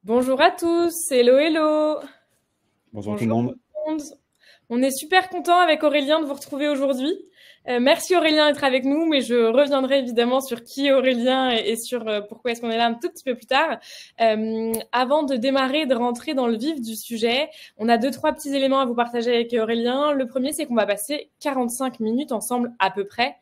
Bonjour à tous, hello hello. Bonjour tout le Bonjour tout monde. le monde. On est super content avec Aurélien de vous retrouver aujourd'hui. Merci Aurélien d'être avec nous, mais je reviendrai évidemment sur qui est Aurélien et sur pourquoi est-ce qu'on est là un tout petit peu plus tard. Avant de démarrer, de rentrer dans le vif du sujet, on a deux, trois petits éléments à vous partager avec Aurélien. Le premier, c'est qu'on va passer 45 minutes ensemble à peu près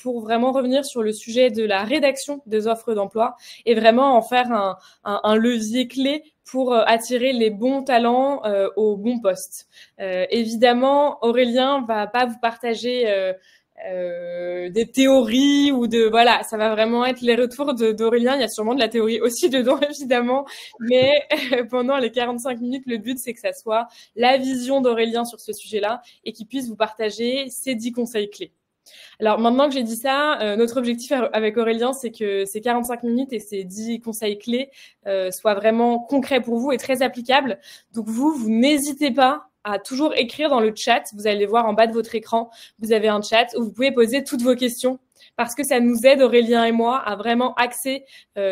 pour vraiment revenir sur le sujet de la rédaction des offres d'emploi et vraiment en faire un levier clé pour attirer les bons talents aux bons postes. Évidemment, Aurélien va pas vous partager des théories ou de voilà, ça va vraiment être les retours d'Aurélien. Il y a sûrement de la théorie aussi dedans évidemment, mais pendant les 45 minutes, le but c'est que ça soit la vision d'Aurélien sur ce sujet-là et qu'il puisse vous partager ses 10 conseils clés. Alors maintenant que j'ai dit ça, notre objectif avec Aurélien, c'est que ces 45 minutes et ces 10 conseils clés soient vraiment concrets pour vous et très applicables. Donc vous n'hésitez pas à toujours écrire dans le chat. Vous allez voir en bas de votre écran, vous avez un chat où vous pouvez poser toutes vos questions parce que ça nous aide, Aurélien et moi, à vraiment axer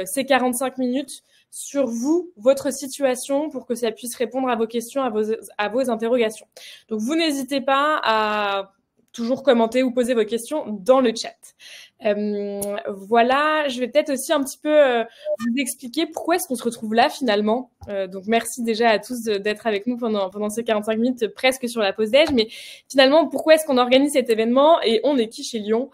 ces 45 minutes sur vous, votre situation, pour que ça puisse répondre à vos questions, à vos interrogations. Donc vous n'hésitez pas à toujours commenter ou poser vos questions dans le chat. Voilà, je vais peut-être aussi un petit peu vous expliquer pourquoi est-ce qu'on se retrouve là finalement. Donc merci déjà à tous d'être avec nous pendant ces 45 minutes presque sur la pause déj. Mais finalement, pourquoi est-ce qu'on organise cet événement et on est qui chez Lyon?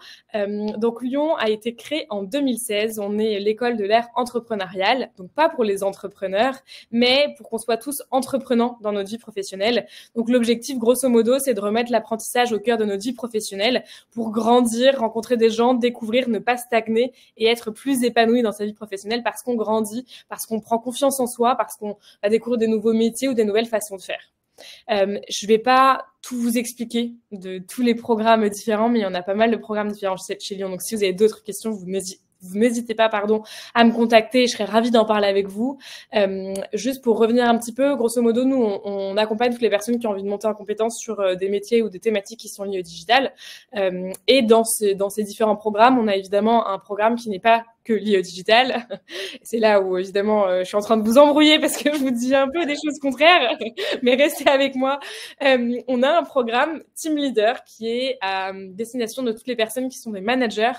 Donc Lyon a été créé en 2016. On est l'école de l'ère entrepreneuriale, donc pas pour les entrepreneurs, mais pour qu'on soit tous entreprenants dans notre vie professionnelle. Donc l'objectif, grosso modo, c'est de remettre l'apprentissage au cœur de notre vie professionnelle pour grandir, rencontrer des gens, découvrir, ne pas stagner et être plus épanoui dans sa vie professionnelle parce qu'on grandit, parce qu'on prend confiance en soi, parce qu'on va découvrir des nouveaux métiers ou des nouvelles façons de faire. Je vais pas tout vous expliquer de tous les programmes différents, mais il y en a pas mal de programmes différents chez Lyon. Donc, si vous avez d'autres questions, vous n'hésitez pas, à me contacter. Je serais ravie d'en parler avec vous. Juste pour revenir un petit peu, grosso modo, nous, on accompagne toutes les personnes qui ont envie de monter en compétence sur des métiers ou des thématiques qui sont liées au digital. Et dans ces différents programmes, on a évidemment un programme qui n'est pas que lié au digital. C'est là où, évidemment, je suis en train de vous embrouiller parce que je vous dis un peu des choses contraires, mais restez avec moi. On a un programme Team Leader qui est à destination de toutes les personnes qui sont des managers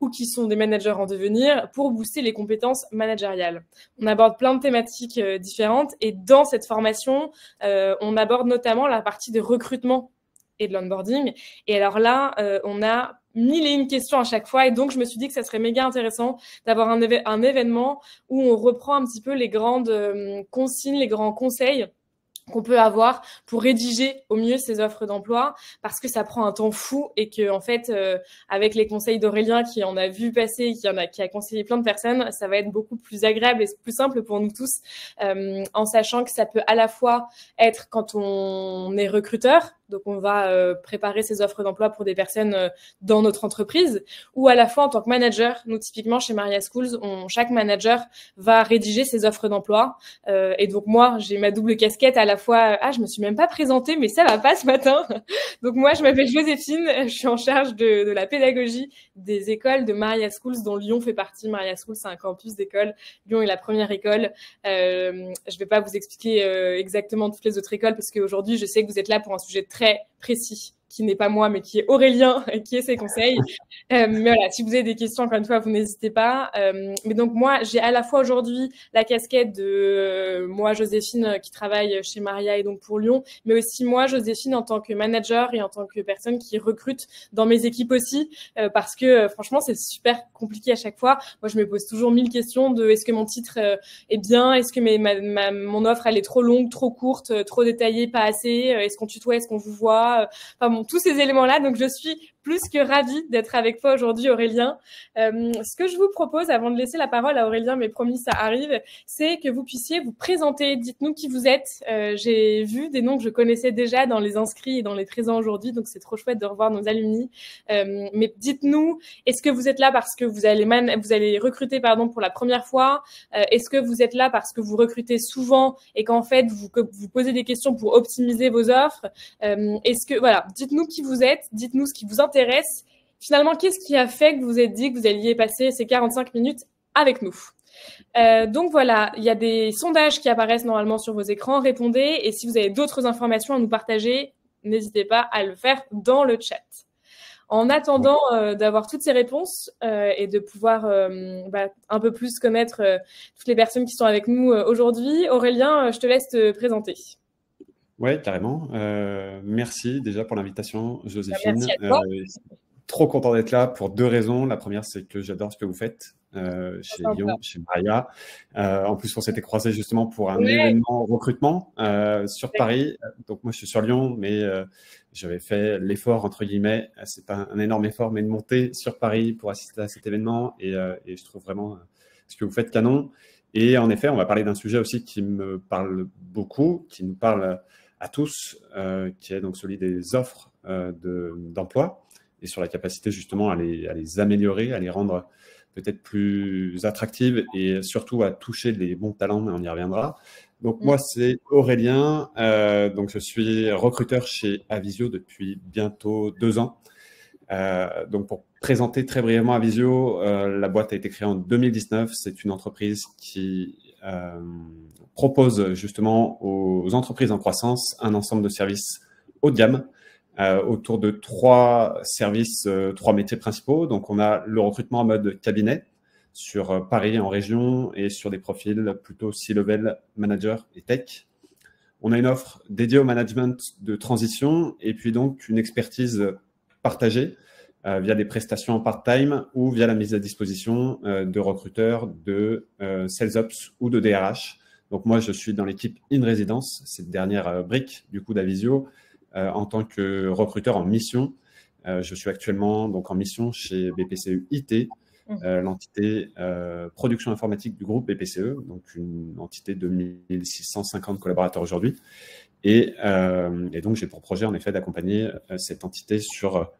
ou qui sont des managers en devenir pour booster les compétences managériales. On aborde plein de thématiques différentes et dans cette formation, on aborde notamment la partie de recrutement et de l'onboarding. Et alors là, on a 1001 questions à chaque fois. Et donc, je me suis dit que ça serait méga intéressant d'avoir un événement où on reprend un petit peu les grandes consignes, les grands conseils qu'on peut avoir pour rédiger au mieux ces offres d'emploi parce que ça prend un temps fou et que en fait avec les conseils d'Aurélien qui en a vu passer qui a conseillé plein de personnes, ça va être beaucoup plus agréable et plus simple pour nous tous en sachant que ça peut à la fois être quand on est recruteur, donc on va préparer ces offres d'emploi pour des personnes dans notre entreprise ou à la fois en tant que manager. Nous typiquement chez Maria Schools, chaque manager va rédiger ses offres d'emploi et donc moi j'ai ma double casquette à la fois, je me suis même pas présentée, mais ça va pas ce matin. Donc moi, je m'appelle Joséphine, je suis en charge de la pédagogie des écoles de Maria Schools, dont Lyon fait partie. Maria Schools, c'est un campus d'école. Lyon est la première école. Je vais pas vous expliquer exactement toutes les autres écoles, parce qu'aujourd'hui, je sais que vous êtes là pour un sujet très précis, qui n'est pas moi, mais qui est Aurélien, qui est ses conseils. Mais voilà, si vous avez des questions, encore une fois, vous n'hésitez pas. Mais donc, moi, j'ai à la fois aujourd'hui la casquette de moi, Joséphine, qui travaille chez Maria et donc pour Lyon, mais aussi moi, Joséphine, en tant que manager et en tant que personne qui recrute dans mes équipes aussi, parce que franchement, c'est super compliqué à chaque fois. Moi, je me pose toujours 1000 questions de est-ce que mon titre est bien, est-ce que mon offre, elle est trop longue, trop courte, trop détaillée, pas assez, est-ce qu'on tutoie, est-ce qu'on vous voit, enfin bon, tous ces éléments-là. Donc, je suis plus que ravie d'être avec toi aujourd'hui, Aurélien. Ce que je vous propose, avant de laisser la parole à Aurélien, mais promis, ça arrive, c'est que vous puissiez vous présenter. Dites-nous qui vous êtes. J'ai vu des noms que je connaissais déjà dans les inscrits et dans les présents aujourd'hui, donc c'est trop chouette de revoir nos alumni. Mais dites-nous, est-ce que vous êtes là parce que vous allez recruter pour la première fois? Est-ce que vous êtes là parce que vous recrutez souvent et qu'en fait, vous posez des questions pour optimiser vos offres? Est-ce que, voilà, dites-nous qui vous êtes, dites-nous ce qui vous intéresse. Finalement, qu'est-ce qui a fait que vous vous êtes dit que vous alliez passer ces 45 minutes avec nous? Donc voilà, il y a des sondages qui apparaissent normalement sur vos écrans. Répondez. Et si vous avez d'autres informations à nous partager, n'hésitez pas à le faire dans le chat. En attendant d'avoir toutes ces réponses et de pouvoir un peu plus connaître toutes les personnes qui sont avec nous aujourd'hui, Aurélien, je te laisse te présenter. Oui, carrément. Merci déjà pour l'invitation, Joséphine. Merci à toi. Trop content d'être là pour 2 raisons. La première, c'est que j'adore ce que vous faites chez Lyon, chez Maria. En plus, on s'était croisés justement pour un événement recrutement sur Paris. Donc moi, je suis sur Lyon, mais j'avais fait l'effort, entre guillemets, c'est pas un énorme effort, mais de monter sur Paris pour assister à cet événement. Et je trouve vraiment ce que vous faites canon. Et en effet, on va parler d'un sujet aussi qui me parle beaucoup, qui nous parle à tous, qui est donc celui des offres d'emploi et sur la capacité justement à les améliorer, à les rendre peut-être plus attractives et surtout à toucher les bons talents, mais on y reviendra. Donc moi, c'est Aurélien, donc je suis recruteur chez Avisio depuis bientôt 2 ans. Donc pour présenter très brièvement Avisio, la boîte a été créée en 2019. C'est une entreprise qui propose justement aux entreprises en croissance un ensemble de services haut de gamme autour de 3 services, 3 métiers principaux. Donc, on a le recrutement en mode cabinet sur Paris en région et sur des profils plutôt C-level, manager et tech. On a une offre dédiée au management de transition et puis donc une expertise partagée via des prestations en part-time ou via la mise à disposition de recruteurs de Sales Ops ou de DRH. Donc moi, je suis dans l'équipe In Residence, cette dernière brique du coup d'Avisio, en tant que recruteur en mission. Je suis actuellement donc en mission chez BPCE IT, l'entité production informatique du groupe BPCE, donc une entité de 1650 collaborateurs aujourd'hui. Et donc, j'ai pour projet en effet d'accompagner cette entité sur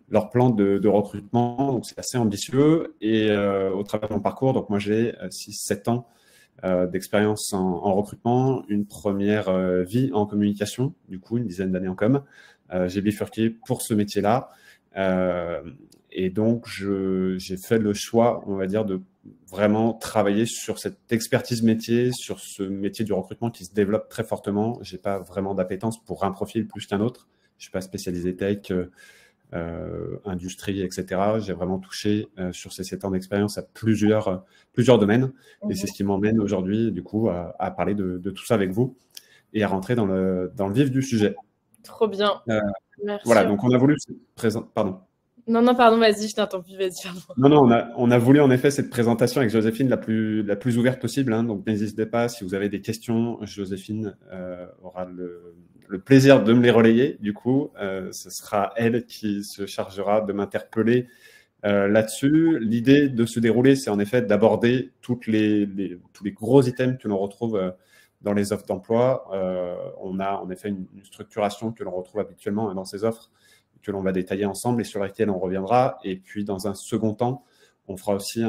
leur plan de recrutement. Donc, c'est assez ambitieux. Et au travers de mon parcours, donc moi, j'ai 6-7 ans d'expérience en recrutement, une première vie en communication, du coup, une dizaine d'années en com. J'ai bifurqué pour ce métier-là. Et donc, j'ai fait le choix, on va dire, de vraiment travailler sur cette expertise métier, sur ce métier du recrutement qui se développe très fortement. Je n'ai pas vraiment d'appétence pour un profil plus qu'un autre. Je ne suis pas spécialisé tech, industrie, etc. J'ai vraiment touché sur ces 7 ans d'expérience à plusieurs domaines. Et c'est ce qui m'emmène aujourd'hui, du coup, à parler de tout ça avec vous et à rentrer dans le vif du sujet. Trop bien. Merci. Voilà, donc on a voulu présenter. Pardon. Non, pardon, vas-y, je t'entends plus, vas-y, pardon. Non, on a voulu en effet cette présentation avec Joséphine la plus ouverte possible. Hein, donc n'hésitez pas, si vous avez des questions, Joséphine aura le plaisir de me les relayer. Du coup, ce sera elle qui se chargera de m'interpeller là-dessus. L'idée de se dérouler, c'est en effet d'aborder tous les gros items que l'on retrouve dans les offres d'emploi. On a en effet une structuration que l'on retrouve habituellement dans ces offres, que l'on va détailler ensemble et sur laquelle on reviendra. Et puis, dans un second temps, on fera aussi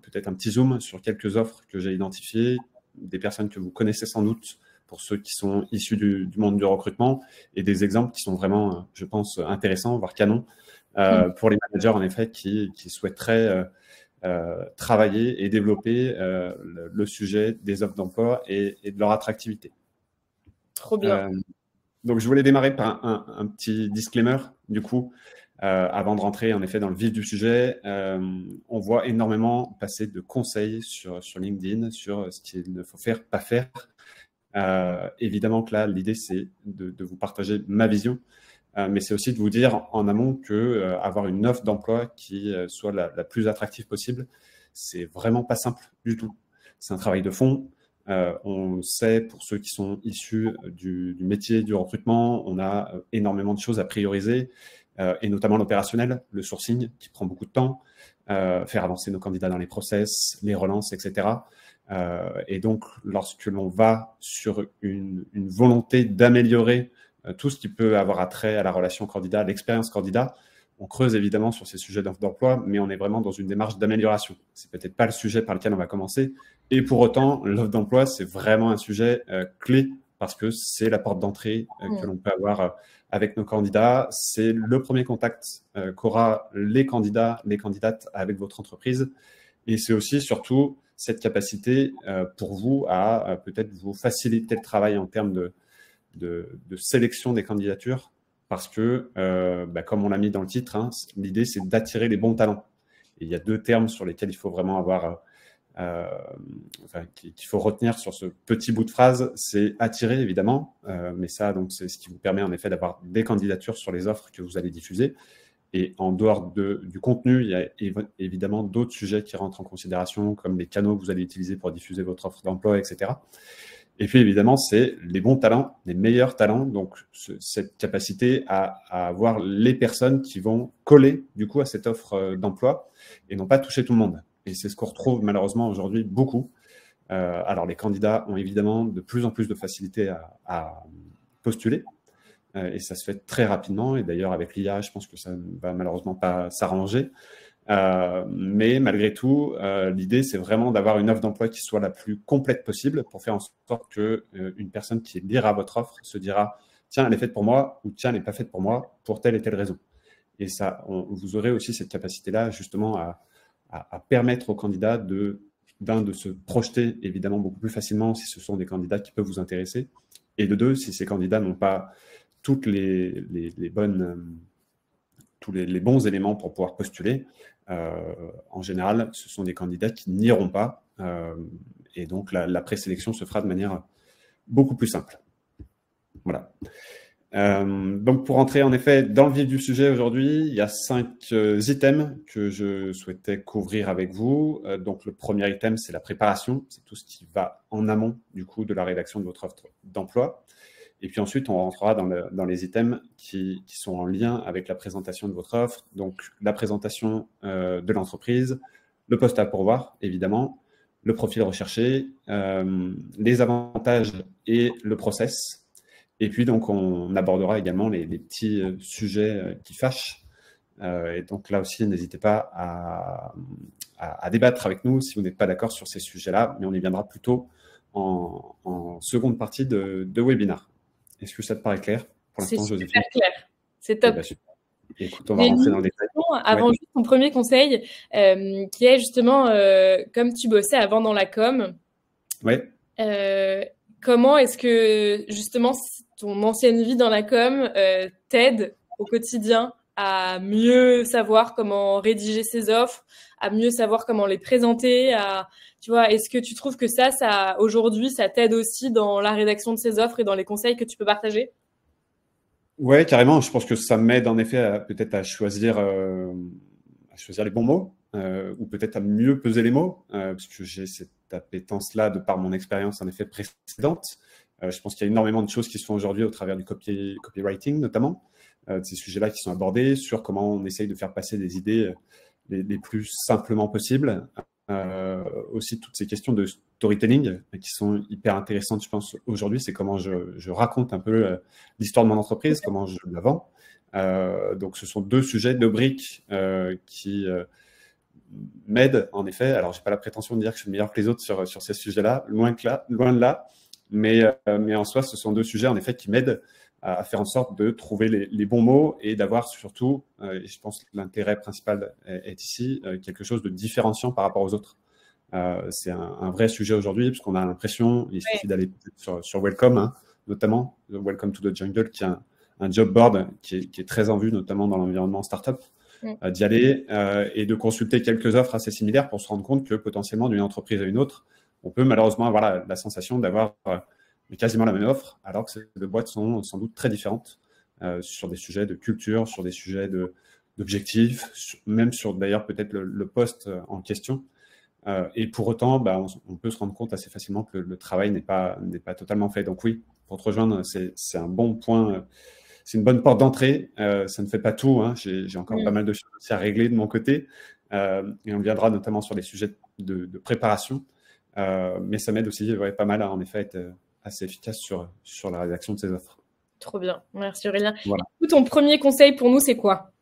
peut-être un petit zoom sur quelques offres que j'ai identifiées, des personnes que vous connaissez sans doute pour ceux qui sont issus du monde du recrutement et des exemples qui sont vraiment, je pense, intéressants, voire canons, pour les managers, en effet, qui souhaiteraient travailler et développer le sujet des offres d'emploi et de leur attractivité. Trop bien. Donc, je voulais démarrer par un petit disclaimer, du coup, avant de rentrer en effet dans le vif du sujet. On voit énormément passer de conseils sur LinkedIn, sur ce qu'il ne faut faire, pas faire. Évidemment que là, l'idée, c'est de vous partager ma vision, mais c'est aussi de vous dire en amont que avoir une offre d'emploi qui soit la plus attractive possible, c'est vraiment pas simple du tout. C'est un travail de fond. On sait, pour ceux qui sont issus du métier du recrutement, on a énormément de choses à prioriser, et notamment l'opérationnel, le sourcing qui prend beaucoup de temps, faire avancer nos candidats dans les process, les relances, etc. Et donc, lorsque l'on va sur une volonté d'améliorer tout ce qui peut avoir attrait à la relation candidat, à l'expérience candidat, on creuse évidemment sur ces sujets d'offre d'emploi, mais on est vraiment dans une démarche d'amélioration. C'est peut-être pas le sujet par lequel on va commencer. Et pour autant, l'offre d'emploi, c'est vraiment un sujet clé parce que c'est la porte d'entrée que l'on peut avoir avec nos candidats. C'est le premier contact qu'aura les candidats, les candidates avec votre entreprise. Et c'est aussi, surtout, cette capacité pour vous à peut-être vous faciliter le travail en termes de sélection des candidatures parce que, comme on l'a mis dans le titre, hein, l'idée, c'est d'attirer les bons talents. Et il y a deux termes sur lesquels il faut vraiment avoir, qu'il faut retenir sur ce petit bout de phrase, c'est attirer, évidemment, mais ça, donc, c'est ce qui vous permet en effet d'avoir des candidatures sur les offres que vous allez diffuser. Et en dehors du contenu, il y a évidemment d'autres sujets qui rentrent en considération, comme les canaux que vous allez utiliser pour diffuser votre offre d'emploi, etc. Et puis, évidemment, c'est les bons talents, les meilleurs talents, donc cette capacité à avoir les personnes qui vont coller, du coup, à cette offre d'emploi et non pas toucher tout le monde. Et c'est ce qu'on retrouve malheureusement aujourd'hui beaucoup. Alors, les candidats ont évidemment de plus en plus de facilité à postuler. Et ça se fait très rapidement. Et d'ailleurs, avec l'IA, je pense que ça ne va malheureusement pas s'arranger. Mais malgré tout, l'idée, c'est vraiment d'avoir une offre d'emploi qui soit la plus complète possible pour faire en sorte qu'une personne qui lira votre offre se dira « Tiens, elle est faite pour moi » ou « Tiens, elle n'est pas faite pour moi pour telle et telle raison ». Et ça, vous aurez aussi cette capacité-là justement à permettre aux candidats de se projeter évidemment beaucoup plus facilement si ce sont des candidats qui peuvent vous intéresser. Et de deux, si ces candidats n'ont pas toutes les bons éléments pour pouvoir postuler, en général, ce sont des candidats qui n'iront pas. Et donc, la présélection se fera de manière beaucoup plus simple. Voilà. Donc, pour entrer en effet dans le vif du sujet aujourd'hui, il y a 5 items que je souhaitais couvrir avec vous. Donc, le premier item, c'est la préparation. C'est tout ce qui va en amont, du coup, de la rédaction de votre offre d'emploi. Et puis ensuite, on rentrera dans les items qui sont en lien avec la présentation de votre offre. Donc, la présentation de l'entreprise, le poste à pourvoir, évidemment, le profil recherché, les avantages et le process. Et puis, donc, on abordera également les petits sujets qui fâchent. Et donc, là aussi, n'hésitez pas à débattre avec nous si vous n'êtes pas d'accord sur ces sujets-là, mais on y viendra plutôt en seconde partie de webinaire. Est-ce que ça te paraît clair pour l'instant, Joséphine? C'est super clair. C'est top. Eh ben, écoute, on va rentrer dans le détail. Avant juste ton premier conseil, qui est justement, comme tu bossais avant dans la com, comment est-ce que justement ton ancienne vie dans la com t'aide au quotidien à mieux savoir comment rédiger ses offres, à mieux savoir comment les présenter, tu vois, est-ce que tu trouves que ça aujourd'hui, ça t'aide aussi dans la rédaction de ces offres et dans les conseils que tu peux partager? Ouais, carrément. Je pense que ça m'aide en effet peut-être à choisir les bons mots ou peut-être à mieux peser les mots parce que j'ai cette appétence-là de par mon expérience en effet précédente. Je pense qu'il y a énormément de choses qui se font aujourd'hui au travers du copywriting notamment, ces sujets-là qui sont abordés sur comment on essaye de faire passer des idées les plus simplement possibles. Aussi toutes ces questions de storytelling qui sont hyper intéressantes, je pense, aujourd'hui. C'est comment je raconte un peu l'histoire de mon entreprise, comment je la vends. Donc, ce sont deux sujets, deux briques qui m'aident, en effet. Alors, je n'ai pas la prétention de dire que je suis meilleur que les autres sur ces sujets-là, loin de là. Mais en soi, ce sont deux sujets, en effet, qui m'aident à faire en sorte de trouver les bons mots et d'avoir surtout, et je pense que l'intérêt principal est ici, quelque chose de différenciant par rapport aux autres. C'est un vrai sujet aujourd'hui, parce qu'on a l'impression, il suffit d'aller sur Welcome, hein, notamment, Welcome to the Jungle, qui est un job board qui est très en vue, notamment dans l'environnement startup, d'y aller et de consulter quelques offres assez similaires pour se rendre compte que potentiellement, d'une entreprise à une autre, on peut malheureusement avoir la sensation d'avoir quasiment la même offre, alors que ces deux boîtes sont sans doute très différentes sur des sujets de culture, sur des sujets d'objectifs, même sur d'ailleurs peut-être le poste en question. Et pour autant, on peut se rendre compte assez facilement que le travail n'est pas totalement fait. Donc oui, pour te rejoindre, c'est un bon point, c'est une bonne porte d'entrée. Ça ne fait pas tout, hein. J'ai encore pas mal de choses à régler de mon côté. Et on viendra notamment sur les sujets de préparation. Mais ça m'aide aussi pas mal à en effet être assez efficace sur la rédaction de ces offres. Trop bien, merci Aurélien. Voilà. Du coup, ton premier conseil pour nous, c'est quoi?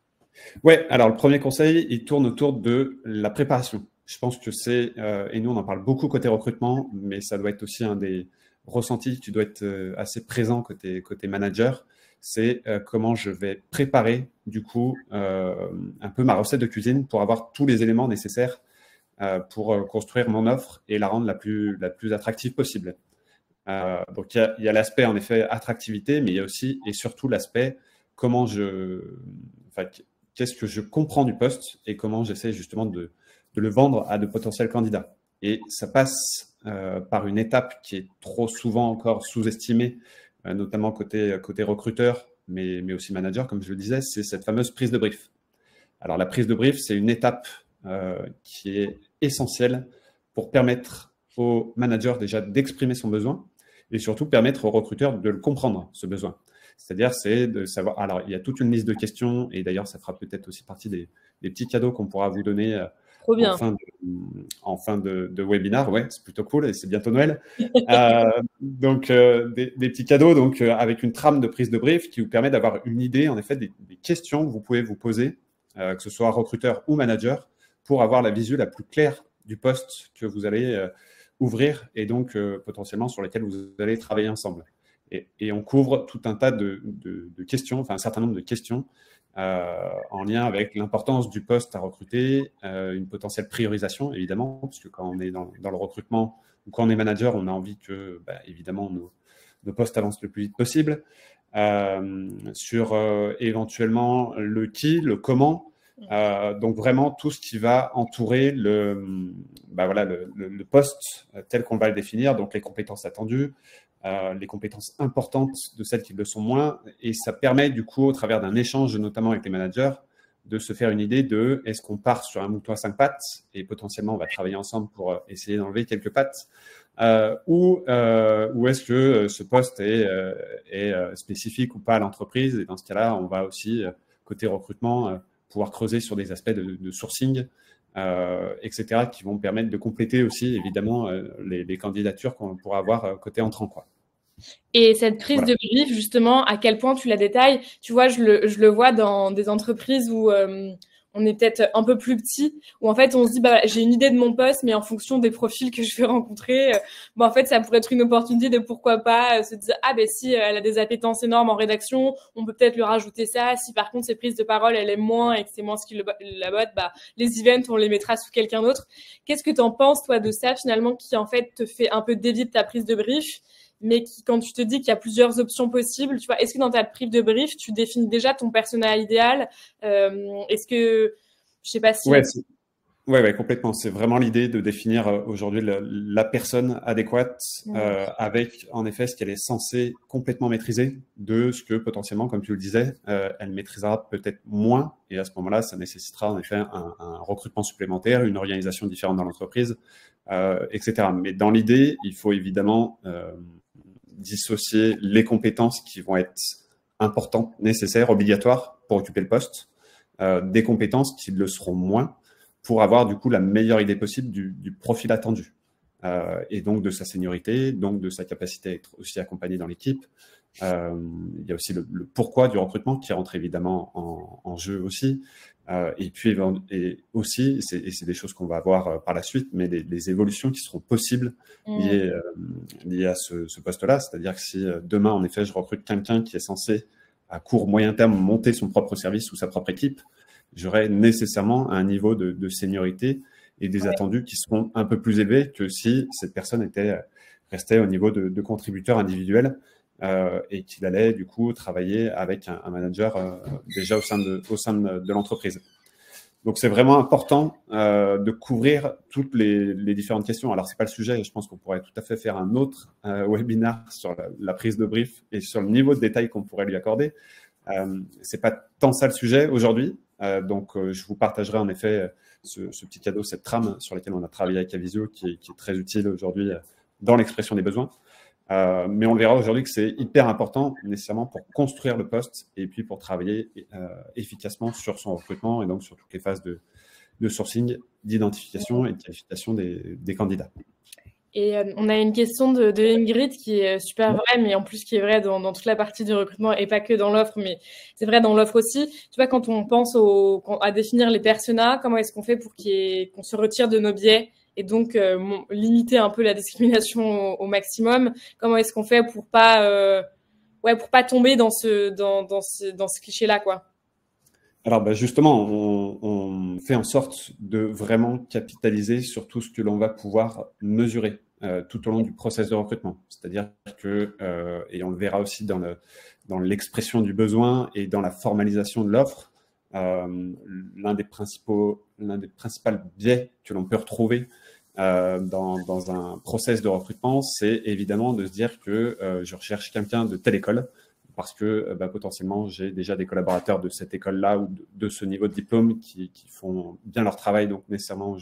Ouais, alors le premier conseil, il tourne autour de la préparation. Je pense que c'est, et nous on en parle beaucoup côté recrutement, mais ça doit être aussi un des ressentis qui doit être assez présent côté manager, c'est comment je vais préparer du coup un peu ma recette de cuisine pour avoir tous les éléments nécessaires pour construire mon offre et la rendre la plus attractive possible. Donc, il y a l'aspect, en effet, attractivité, mais il y a aussi et surtout l'aspect qu'est-ce que je comprends du poste et comment j'essaie justement de le vendre à de potentiels candidats. Et ça passe par une étape qui est trop souvent encore sous-estimée, notamment côté recruteur, mais aussi manager, comme je le disais, c'est cette fameuse prise de brief. Alors, la prise de brief, c'est une étape qui est essentielle pour permettre au manager déjà d'exprimer son besoin et surtout permettre au recruteur de le comprendre, ce besoin. C'est-à-dire, c'est de savoir… Alors, il y a toute une liste de questions et d'ailleurs, ça fera peut-être aussi partie des petits cadeaux qu'on pourra vous donner en fin de webinaire. Ouais, c'est plutôt cool et c'est bientôt Noël. Donc, des petits cadeaux donc, avec une trame de prise de brief qui vous permet d'avoir une idée, en effet, des questions que vous pouvez vous poser, que ce soit recruteur ou manager, pour avoir la visu la plus claire du poste que vous allez ouvrir et donc potentiellement sur lesquels vous allez travailler ensemble. Et on couvre tout un tas de questions, enfin un certain nombre de questions en lien avec l'importance du poste à recruter, une potentielle priorisation, évidemment, parce que quand on est dans le recrutement ou quand on est manager, on a envie que, évidemment, nos postes avancent le plus vite possible. Sur éventuellement le qui, le comment. Donc vraiment tout ce qui va entourer le poste tel qu'on va le définir, donc les compétences attendues, les compétences importantes de celles qui le sont moins, et ça permet du coup au travers d'un échange notamment avec les managers de se faire une idée de est-ce qu'on part sur un mouton à 5 pattes et potentiellement on va travailler ensemble pour essayer d'enlever quelques pattes ou est-ce que ce poste est spécifique ou pas à l'entreprise, et dans ce cas-là on va aussi côté recrutement pouvoir creuser sur des aspects de sourcing, etc., qui vont permettre de compléter aussi, évidemment, les candidatures qu'on pourra avoir côté entrant, quoi. Et cette prise de brief, justement, à quel point tu la détailles? Tu vois, je le vois dans des entreprises où on est peut-être un peu plus petit, où en fait on se dit j'ai une idée de mon poste, mais en fonction des profils que je vais rencontrer, en fait ça pourrait être une opportunité de pourquoi pas se dire si elle a des appétences énormes en rédaction, on peut peut-être lui rajouter ça. Si par contre ses prises de parole elle aime moins et que c'est moins ce qui la botte, les events on les mettra sous quelqu'un d'autre. Qu'est-ce que t'en penses toi de ça finalement, qui en fait te fait un peu dévier de ta prise de brief, mais qui, quand tu te dis qu'il y a plusieurs options possibles, tu vois, est-ce que dans ta prise de brief, tu définis déjà ton persona idéal? Est-ce que, je sais pas si… Ouais, complètement. C'est vraiment l'idée de définir aujourd'hui la personne adéquate avec, en effet, ce qu'elle est censée complètement maîtriser de ce que potentiellement, comme tu le disais, elle maîtrisera peut-être moins. Et à ce moment-là, ça nécessitera en effet un recrutement supplémentaire, une organisation différente dans l'entreprise, etc. Mais dans l'idée, il faut évidemment dissocier les compétences qui vont être importantes, nécessaires, obligatoires pour occuper le poste, des compétences qui le seront moins, pour avoir du coup la meilleure idée possible du profil attendu, et donc de sa seniorité, donc de sa capacité à être aussi accompagné dans l'équipe. Il y a aussi le pourquoi du recrutement qui rentre évidemment en jeu aussi. Et puis aussi, c'est des choses qu'on va voir par la suite, mais les évolutions qui seront possibles liées à ce poste-là. C'est-à-dire que si demain, en effet, je recrute quelqu'un qui est censé, à court, moyen terme, monter son propre service ou sa propre équipe, j'aurai nécessairement un niveau de seniorité et des attendus qui seront un peu plus élevés que si cette personne restait au niveau de contributeur individuel et qu'il allait du coup travailler avec un manager déjà au sein de l'entreprise. Donc, c'est vraiment important de couvrir toutes les différentes questions. Alors, c'est pas le sujet. Je pense qu'on pourrait tout à fait faire un autre webinaire sur la prise de brief et sur le niveau de détail qu'on pourrait lui accorder. C'est pas tant ça le sujet aujourd'hui. Donc, je vous partagerai en effet ce petit cadeau, cette trame sur laquelle on a travaillé avec Avisio, qui est très utile aujourd'hui dans l'expression des besoins. Mais on verra aujourd'hui que c'est hyper important nécessairement pour construire le poste et puis pour travailler efficacement sur son recrutement et donc sur toutes les phases de sourcing, d'identification et de qualification des candidats. Et on a une question de Ingrid qui est super vraie, mais en plus qui est vraie dans toute la partie du recrutement et pas que dans l'offre, mais c'est vrai dans l'offre aussi. Tu vois, quand on pense à définir les personas, comment est-ce qu'on fait pour qu'on se retire de nos biais et donc limiter un peu la discrimination au maximum? Comment est-ce qu'on fait pour pas tomber dans ce cliché-là, quoi? Alors justement, on fait en sorte de vraiment capitaliser sur tout ce que l'on va pouvoir mesurer tout au long du process de recrutement. C'est-à-dire que, et on le verra aussi dans l'expression du besoin et dans la formalisation de l'offre, l'un des principaux biais que l'on peut retrouver dans un process de recrutement, c'est évidemment de se dire que je recherche quelqu'un de telle école, parce que potentiellement, j'ai déjà des collaborateurs de cette école-là ou de ce niveau de diplôme qui font bien leur travail. Donc, nécessairement,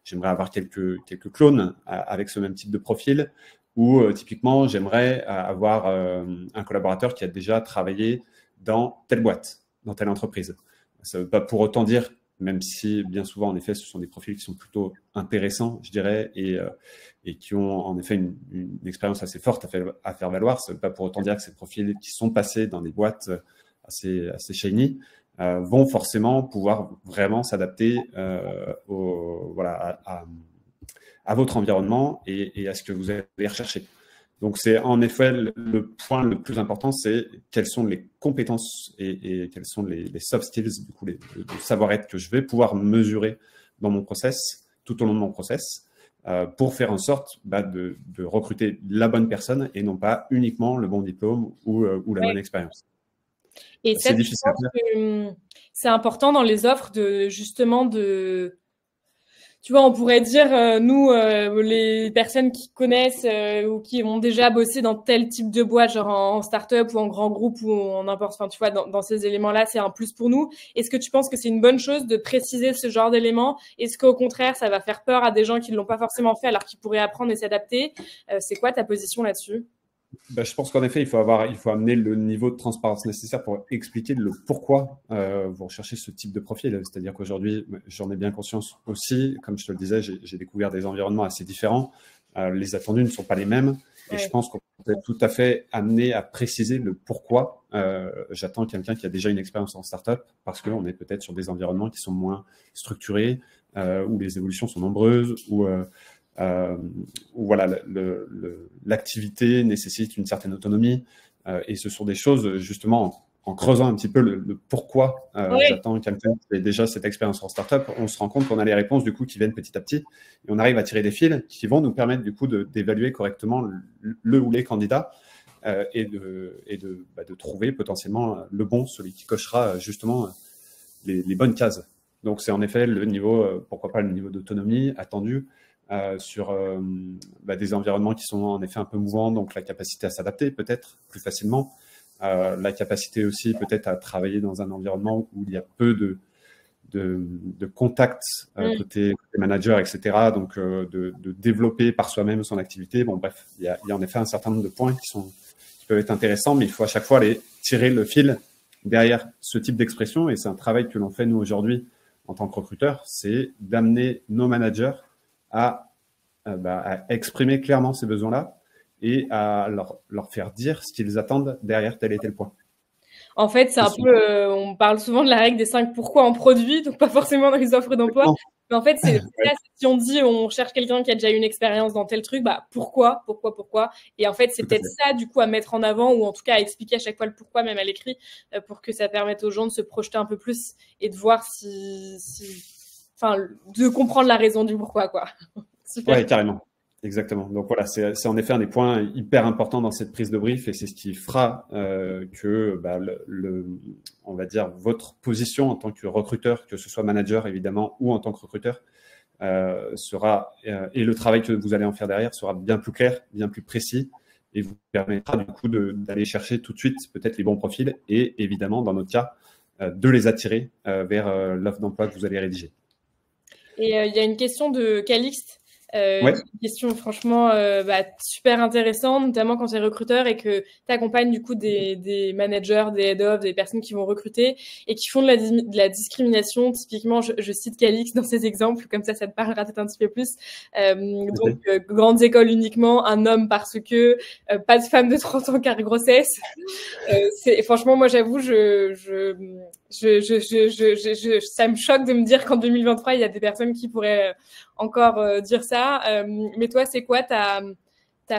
j'aimerais avoir quelques clones avec ce même type de profil. Ou typiquement, j'aimerais avoir un collaborateur qui a déjà travaillé dans telle boîte, dans telle entreprise. Ça ne veut pas pour autant dire, même si bien souvent, en effet, ce sont des profils qui sont plutôt intéressants, je dirais, et qui ont en effet une expérience assez forte à faire valoir. Ça ne veut pas pour autant dire que ces profils qui sont passés dans des boîtes assez shiny vont forcément pouvoir vraiment s'adapter voilà, à votre environnement et à ce que vous allez rechercher. Donc, c'est en effet le point le plus important, c'est quelles sont les compétences et quels sont les soft skills, du coup, le savoir-être que je vais pouvoir mesurer dans mon process, tout au long de mon process, pour faire en sorte de recruter la bonne personne et non pas uniquement le bon diplôme ou la bonne expérience. Et ça, C'est tu difficile à penses faire. que c'est important dans les offres de justement de tu vois, on pourrait dire, nous, les personnes qui connaissent ou qui ont déjà bossé dans tel type de boîte, genre en start-up ou en grand groupe ou en n'importe, enfin, tu vois, dans ces éléments-là, c'est un plus pour nous. Est-ce que tu penses que c'est une bonne chose de préciser ce genre d'éléments? Est-ce qu'au contraire, ça va faire peur à des gens qui ne l'ont pas forcément fait alors qu'ils pourraient apprendre et s'adapter? C'est quoi ta position là-dessus? Je pense qu'en effet, il faut amener le niveau de transparence nécessaire pour expliquer le pourquoi vous recherchez ce type de profil. C'est-à-dire qu'aujourd'hui, j'en ai bien conscience aussi. Comme je te le disais, j'ai découvert des environnements assez différents. Les attendus ne sont pas les mêmes. Et je pense qu'on peut être tout à fait amené à préciser le pourquoi j'attends quelqu'un qui a déjà une expérience en startup, parce qu'on est peut-être sur des environnements qui sont moins structurés, où les évolutions sont nombreuses, où voilà, l'activité nécessite une certaine autonomie. Et ce sont des choses, justement, en creusant un petit peu le pourquoi j'attends quelqu'un qui ait déjà cette expérience en startup, on se rend compte qu'on a les réponses du coup qui viennent petit à petit et on arrive à tirer des fils qui vont nous permettre du coup d'évaluer correctement le ou les candidats et de trouver potentiellement le bon, celui qui cochera justement les bonnes cases. Donc c'est en effet le niveau, pourquoi pas le niveau d'autonomie attendu, sur des environnements qui sont en effet un peu mouvants, donc la capacité à s'adapter peut-être plus facilement, la capacité aussi peut-être à travailler dans un environnement où il y a peu de contacts côté manager, etc. Donc de développer par soi-même son activité. Bon bref, il y a en effet un certain nombre de points qui peuvent être intéressants, mais il faut à chaque fois aller tirer le fil derrière ce type d'expression, et c'est un travail que l'on fait nous aujourd'hui en tant que recruteur, c'est d'amener nos managers à exprimer clairement ces besoins-là et à leur faire dire ce qu'ils attendent derrière tel et tel point. En fait, c'est un peu, on parle souvent de la règle des 5 pourquoi en produit, donc pas forcément dans les offres d'emploi. Mais en fait, c'est ça, si on dit on cherche quelqu'un qui a déjà eu une expérience dans tel truc, bah pourquoi? Et en fait, c'est peut-être ça du coup à mettre en avant ou en tout cas à expliquer à chaque fois le pourquoi, même à l'écrit, pour que ça permette aux gens de se projeter un peu plus et de voir enfin, de comprendre la raison du pourquoi, quoi. Super. Ouais, carrément. Exactement. Donc voilà, c'est en effet un des points hyper importants dans cette prise de brief et c'est ce qui fera que on va dire votre position en tant que recruteur, que ce soit manager évidemment ou en tant que recruteur, sera et le travail que vous allez en faire derrière sera bien plus clair, bien plus précis et vous permettra du coup d'aller chercher tout de suite peut-être les bons profils et évidemment dans notre cas de les attirer vers l'offre d'emploi que vous allez rédiger. Et il y a une question de Calixte. Ouais. Une question franchement super intéressante, notamment quand tu es recruteur et que tu accompagnes du coup des managers, des head-of, des personnes qui vont recruter et qui font de la discrimination. Typiquement, je cite Calix dans ces exemples, comme ça te parlera peut-être un petit peu plus. Donc, grandes écoles uniquement, un homme parce que, pas de femme de 30 ans car grossesse. Franchement, moi j'avoue, ça me choque de me dire qu'en 2023, il y a des personnes qui pourraient encore dire ça. Mais toi, c'est quoi ta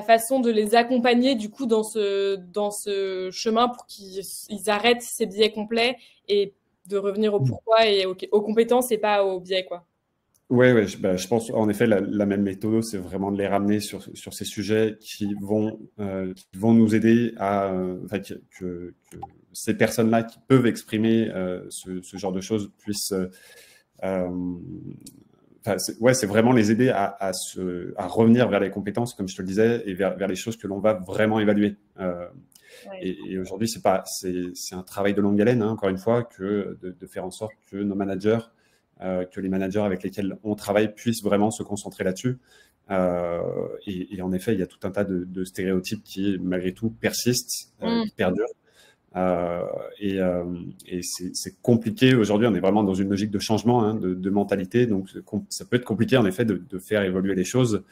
façon de les accompagner du coup dans ce chemin pour qu'ils arrêtent ces biais complets et de revenir au pourquoi et aux compétences et pas aux biais, quoi. Oui, ouais, je pense en effet la même méthode, c'est vraiment de les ramener sur ces sujets qui vont nous aider à enfin, que ces personnes-là qui peuvent exprimer ce genre de choses puissent enfin, c'est vraiment les aider à revenir vers les compétences, comme je te le disais, et vers les choses que l'on va vraiment évaluer. Ouais. Et aujourd'hui, c'est un travail de longue haleine, hein, encore une fois, que de faire en sorte que nos managers, que les managers avec lesquels on travaille puissent vraiment se concentrer là-dessus. Et en effet, il y a tout un tas de stéréotypes qui, malgré tout, persistent, qui perdurent. Et c'est compliqué. Aujourd'hui, on est vraiment dans une logique de changement, hein, de mentalité. Donc, ça peut être compliqué, en effet, de faire évoluer les choses.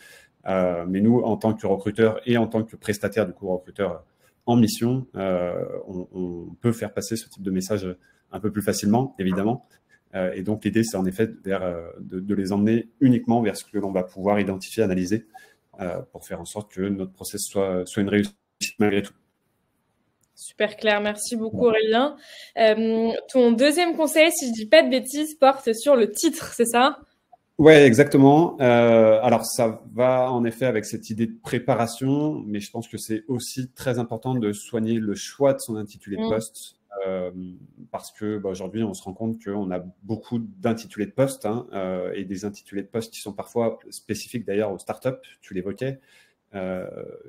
Mais nous, en tant que recruteurs et en tant que prestataires, du coup, recruteurs en mission, on peut faire passer ce type de message un peu plus facilement, évidemment. Et donc, l'idée, c'est en effet de les emmener uniquement vers ce que l'on va pouvoir identifier, analyser, pour faire en sorte que notre process soit une réussite malgré tout. Super clair, merci beaucoup Aurélien. Ton deuxième conseil, si je dis pas de bêtises, porte sur le titre, c'est ça? Ouais, exactement. Alors ça va en effet avec cette idée de préparation, mais je pense que c'est aussi très important de soigner le choix de son intitulé de poste, parce que aujourd'hui on se rend compte qu'on a beaucoup d'intitulés de poste, hein, et des intitulés de poste qui sont parfois spécifiques d'ailleurs aux startups. Tu l'évoquais,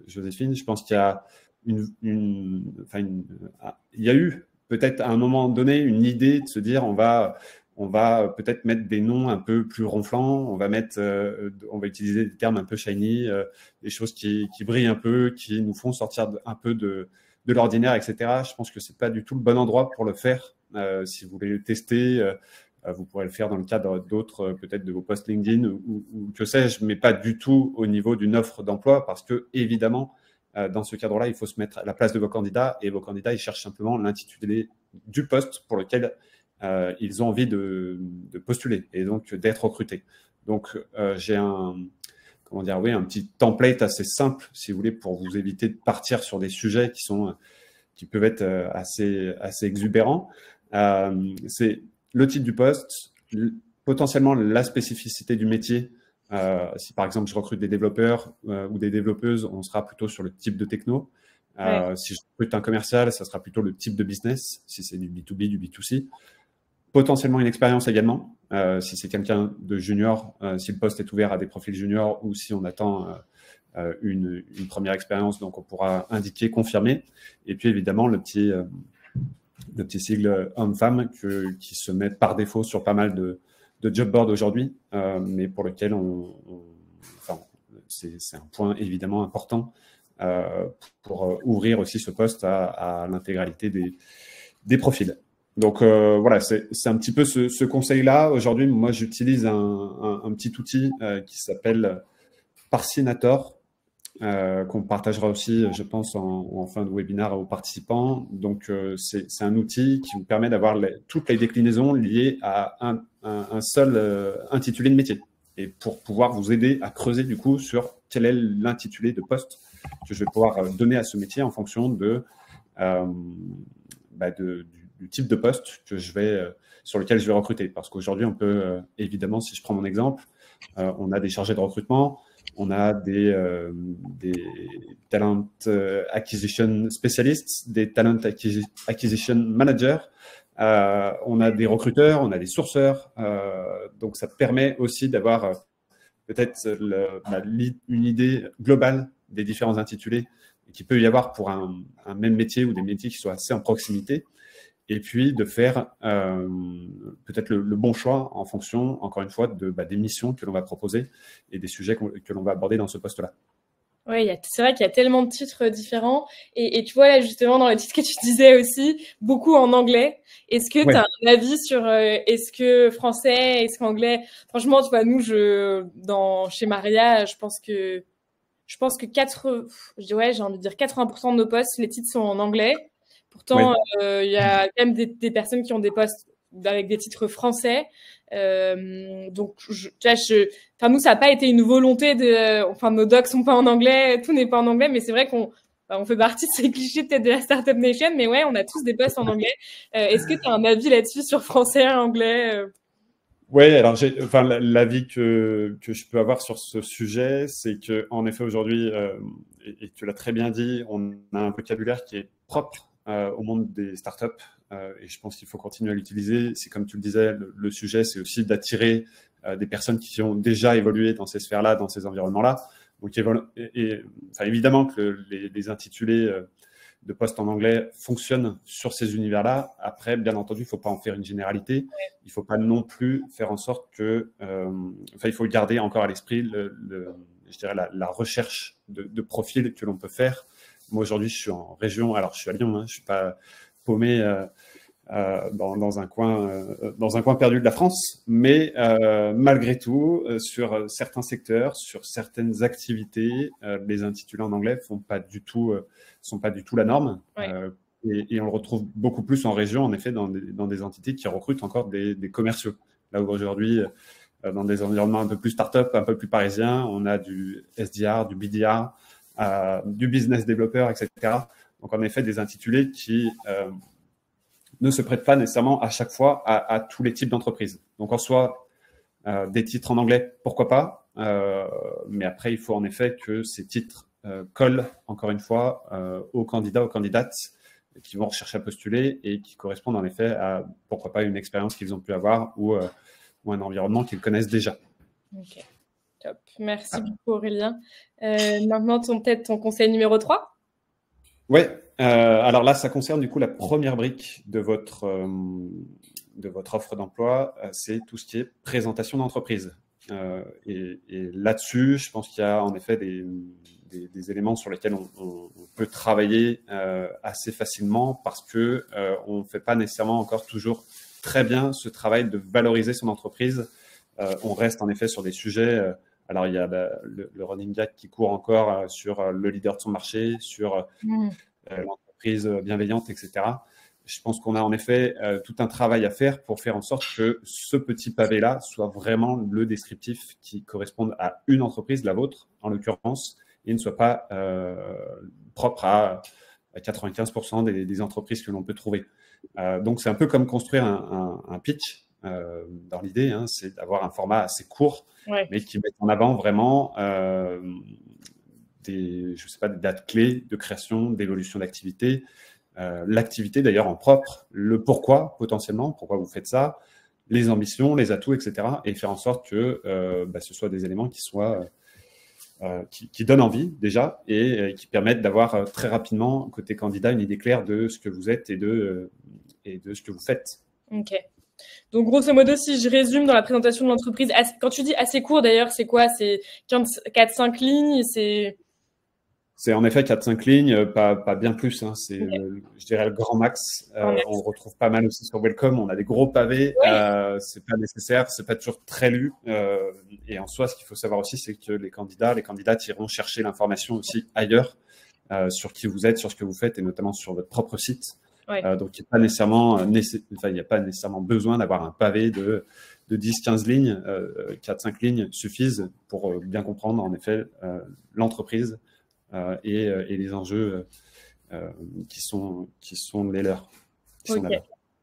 Joséphine. Je pense qu'il y a il y a eu peut-être à un moment donné une idée de se dire on va peut-être mettre des noms un peu plus ronflants, on va utiliser des termes un peu shiny, des choses qui brillent un peu, qui nous font sortir un peu de l'ordinaire, etc. Je pense que c'est pas du tout le bon endroit pour le faire. Si vous voulez le tester, vous pourrez le faire dans le cadre d'autres, peut-être de vos posts LinkedIn ou que sais-je, mais pas du tout au niveau d'une offre d'emploi, parce que évidemment, dans ce cadre-là, il faut se mettre à la place de vos candidats, et vos candidats, ils cherchent simplement l'intitulé du poste pour lequel ils ont envie de postuler et donc d'être recrutés. Donc, j'ai un petit template assez simple, si vous voulez, pour vous éviter de partir sur des sujets qui peuvent être assez exubérants. C'est le titre du poste, potentiellement la spécificité du métier. Si par exemple je recrute des développeurs ou des développeuses, on sera plutôt sur le type de techno. Si je recrute un commercial, ça sera plutôt le type de business, si c'est du B2B, du B2C. Potentiellement une expérience également, si c'est quelqu'un de junior, si le poste est ouvert à des profils juniors ou si on attend une première expérience, donc on pourra indiquer, confirmer. Et puis évidemment le petit sigle homme-femme qui se met par défaut sur pas mal de job boards aujourd'hui, mais pour lequel c'est un point évidemment important pour ouvrir aussi ce poste à l'intégralité des profils. Donc voilà, c'est un petit peu ce conseil-là. Aujourd'hui, moi, j'utilise un petit outil qui s'appelle Parcinator, qu'on partagera aussi, je pense, en fin de webinaire aux participants. Donc, c'est un outil qui vous permet d'avoir toutes les déclinaisons liées à un seul intitulé de métier, et pour pouvoir vous aider à creuser du coup sur quel est l'intitulé de poste que je vais pouvoir donner à ce métier en fonction du type de poste sur lequel je vais recruter. Parce qu'aujourd'hui, on peut, évidemment, si je prends mon exemple, on a des chargés de recrutement, on a des talent acquisition specialists, des talent acquisition managers, on a des recruteurs, on a des sourceurs. Donc, ça permet aussi d'avoir peut-être une idée globale des différents intitulés qu'il peut y avoir pour un même métier ou des métiers qui soient assez en proximité. Et puis de faire peut-être le bon choix en fonction, encore une fois, des missions que l'on va proposer et des sujets que l'on va aborder dans ce poste-là. Oui, c'est vrai qu'il y a tellement de titres différents. Et tu vois, là, justement, dans le titre que tu disais aussi, beaucoup en anglais. Est-ce que tu as un avis sur est-ce que français, est-ce qu'anglais? Franchement, tu vois, nous, chez Maria, je pense que j'ai envie de dire 80% de nos postes, les titres sont en anglais. Pourtant, il y a quand même des personnes qui ont des postes avec des titres français. Donc, nous, ça n'a pas été une volonté nos docs sont pas en anglais, tout n'est pas en anglais, mais c'est vrai on fait partie de ces clichés peut-être de la Startup Nation, mais ouais, on a tous des postes en anglais. Est-ce que tu as un avis là-dessus sur français, anglais Oui, alors l'avis que je peux avoir sur ce sujet, c'est que en effet aujourd'hui, et tu l'as très bien dit, on a un vocabulaire qui est propre au monde des startups, et je pense qu'il faut continuer à l'utiliser. C'est comme tu le disais, le sujet, c'est aussi d'attirer des personnes qui ont déjà évolué dans ces sphères-là, dans ces environnements-là. Donc, évidemment que les intitulés de postes en anglais fonctionnent sur ces univers-là. Après, bien entendu, il ne faut pas en faire une généralité. Il ne faut pas non plus faire en sorte que... il faut garder encore à l'esprit je dirais la recherche de profils que l'on peut faire. Moi, aujourd'hui, je suis en région. Alors, je suis à Lyon. Je ne suis pas paumé dans un coin perdu de la France. Mais malgré tout, sur certains secteurs, sur certaines activités, les intitulés en anglais sont pas du tout la norme. Ouais. Et on le retrouve beaucoup plus en région, en effet, dans des entités qui recrutent encore des commerciaux. Là où aujourd'hui, dans des environnements un peu plus start-up, un peu plus parisiens, on a du SDR, du BDR, du business developer, etc. Donc, en effet, des intitulés qui ne se prêtent pas nécessairement à chaque fois à tous les types d'entreprises. Donc, en soi, des titres en anglais, pourquoi pas, mais après, il faut en effet que ces titres collent, encore une fois, aux candidats, aux candidates qui vont rechercher à postuler et qui correspondent en effet à, pourquoi pas, une expérience qu'ils ont pu avoir ou un environnement qu'ils connaissent déjà. Ok, top. Merci beaucoup Aurélien. Maintenant, peut-être ton conseil numéro 3 ? Oui, alors là, ça concerne du coup la première brique de votre offre d'emploi, c'est tout ce qui est présentation d'entreprise. Et là-dessus, je pense qu'il y a en effet des éléments sur lesquels on peut travailler assez facilement parce que on ne fait pas nécessairement encore toujours très bien ce travail de valoriser son entreprise. On reste en effet sur des sujets. Alors, il y a le running gag qui court encore sur le leader de son marché, sur l'entreprise bienveillante, etc. Je pense qu'on a en effet tout un travail à faire pour faire en sorte que ce petit pavé-là soit vraiment le descriptif qui corresponde à une entreprise, la vôtre en l'occurrence, et ne soit pas propre à 95% des entreprises que l'on peut trouver. Donc, c'est un peu comme construire un pitch. Dans l'idée, c'est d'avoir un format assez court, mais qui met en avant vraiment des dates clés de création, d'évolution d'activité, l'activité d'ailleurs en propre, le pourquoi potentiellement, pourquoi vous faites ça, les ambitions, les atouts, etc. Et faire en sorte que ce soit des éléments qui donnent envie déjà et qui permettent d'avoir très rapidement, côté candidat, une idée claire de ce que vous êtes et de ce que vous faites. Ok. Donc, grosso modo, si je résume dans la présentation de l'entreprise, quand tu dis assez court d'ailleurs, c'est quoi ? C'est 4-5 lignes ? C'est en effet 4-5 lignes, pas bien plus. C'est, je dirais, le grand max. On retrouve pas mal aussi sur Welcome. On a des gros pavés. C'est pas nécessaire. C'est pas toujours très lu. Et en soi, ce qu'il faut savoir aussi, c'est que les candidates iront chercher l'information aussi ailleurs sur qui vous êtes, sur ce que vous faites et notamment sur votre propre site. Donc, il n'y a pas nécessairement besoin d'avoir un pavé de 10-15 lignes. 4-5 lignes suffisent pour bien comprendre, en effet, l'entreprise et les enjeux qui sont les leurs.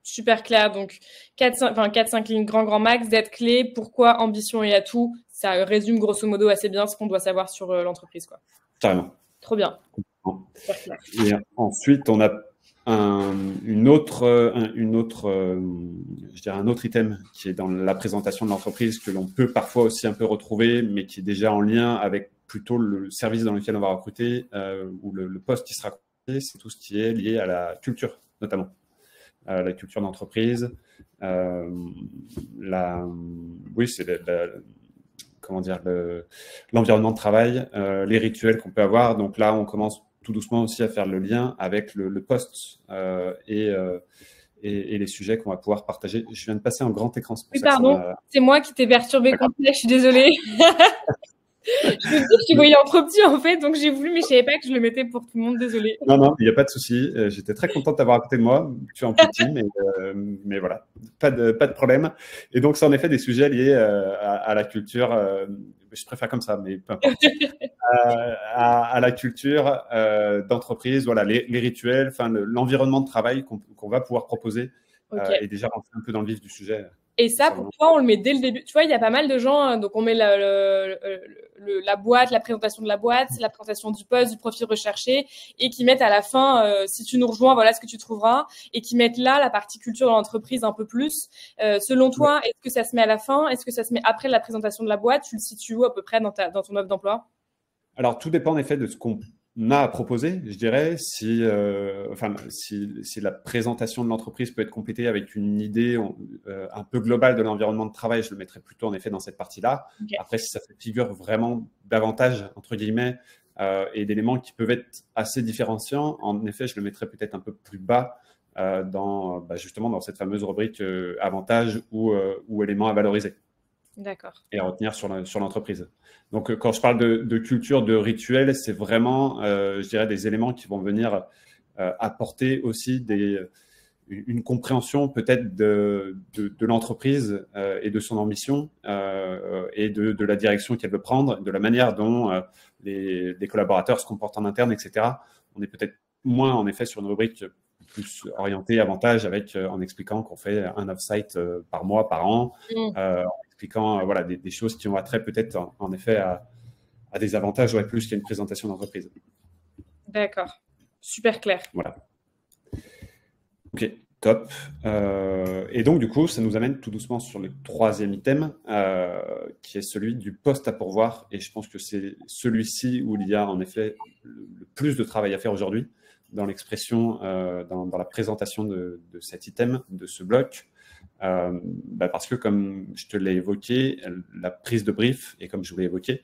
Super clair. Donc, 4-5 lignes grand max, d'être clé, pourquoi, ambition et atout. Ça résume grosso modo assez bien ce qu'on doit savoir sur l'entreprise, quoi. Carrément. Trop bien. Et ensuite, on a un autre item qui est dans la présentation de l'entreprise que l'on peut parfois aussi un peu retrouver, mais qui est déjà en lien avec plutôt le service dans lequel on va recruter ou le poste qui sera recruté, c'est tout ce qui est lié à la culture, notamment. La culture d'entreprise, l'environnement de travail, les rituels qu'on peut avoir. Donc là, on commence tout doucement aussi à faire le lien avec le poste et les sujets qu'on va pouvoir partager. Je viens de passer un grand écran. Pardon, c'est moi qui t'ai perturbé complet, je suis désolée. Je me dis que tu voyais en trop petit en fait, donc j'ai voulu, mais je savais pas que je le mettais pour tout le monde, désolée. Non, il n'y a pas de souci. J'étais très contente d'avoir à côté de moi. Tu es en petit, mais voilà, pas de problème. Et donc, c'est en effet des sujets liés à la culture. je préfère comme ça, mais peu importe, à la culture d'entreprise, voilà, les rituels, enfin l'environnement de travail qu'on va pouvoir proposer et déjà rentrer un peu dans le vif du sujet. Et ça, pour toi, on le met dès le début. Tu vois, il y a pas mal de gens, donc on met la boîte, la présentation de la boîte, la présentation du poste, du profil recherché, et qui mettent à la fin, si tu nous rejoins, voilà ce que tu trouveras, et qui mettent là la partie culture de l'entreprise un peu plus. Selon toi, est-ce que ça se met à la fin? Est-ce que ça se met après la présentation de la boîte? Tu le situes où à peu près dans ton offre d'emploi? Alors, tout dépend en effet de ce qu'on a à proposer, je dirais. Si la présentation de l'entreprise peut être complétée avec une idée un peu globale de l'environnement de travail, je le mettrais plutôt en effet dans cette partie-là. Okay. Après, si ça fait figure vraiment davantage, entre guillemets, et d'éléments qui peuvent être assez différenciants, en effet, je le mettrais peut-être un peu plus bas justement dans cette fameuse rubrique avantages ou éléments à valoriser. D'accord. Et à retenir sur l'entreprise. Donc, quand je parle de culture, de rituel, c'est vraiment, je dirais, des éléments qui vont venir apporter aussi une compréhension peut-être de l'entreprise et de son ambition et de la direction qu'elle veut prendre, de la manière dont les collaborateurs se comportent en interne, etc. On est peut-être moins, en effet, sur une rubrique plus orientée avantage en expliquant qu'on fait un off-site par mois, par an, expliquant voilà, des choses qui ont attrait peut-être en effet à des avantages, plus qu'à une présentation d'entreprise. D'accord. Super clair. Voilà. Ok, top. Et donc, du coup, ça nous amène tout doucement sur le troisième item, qui est celui du poste à pourvoir. Et je pense que c'est celui-ci où il y a en effet le plus de travail à faire aujourd'hui dans l'expression, dans la présentation de cet item, de ce bloc. Parce que, comme je te l'ai évoqué, la prise de brief, et comme je vous l'ai évoqué,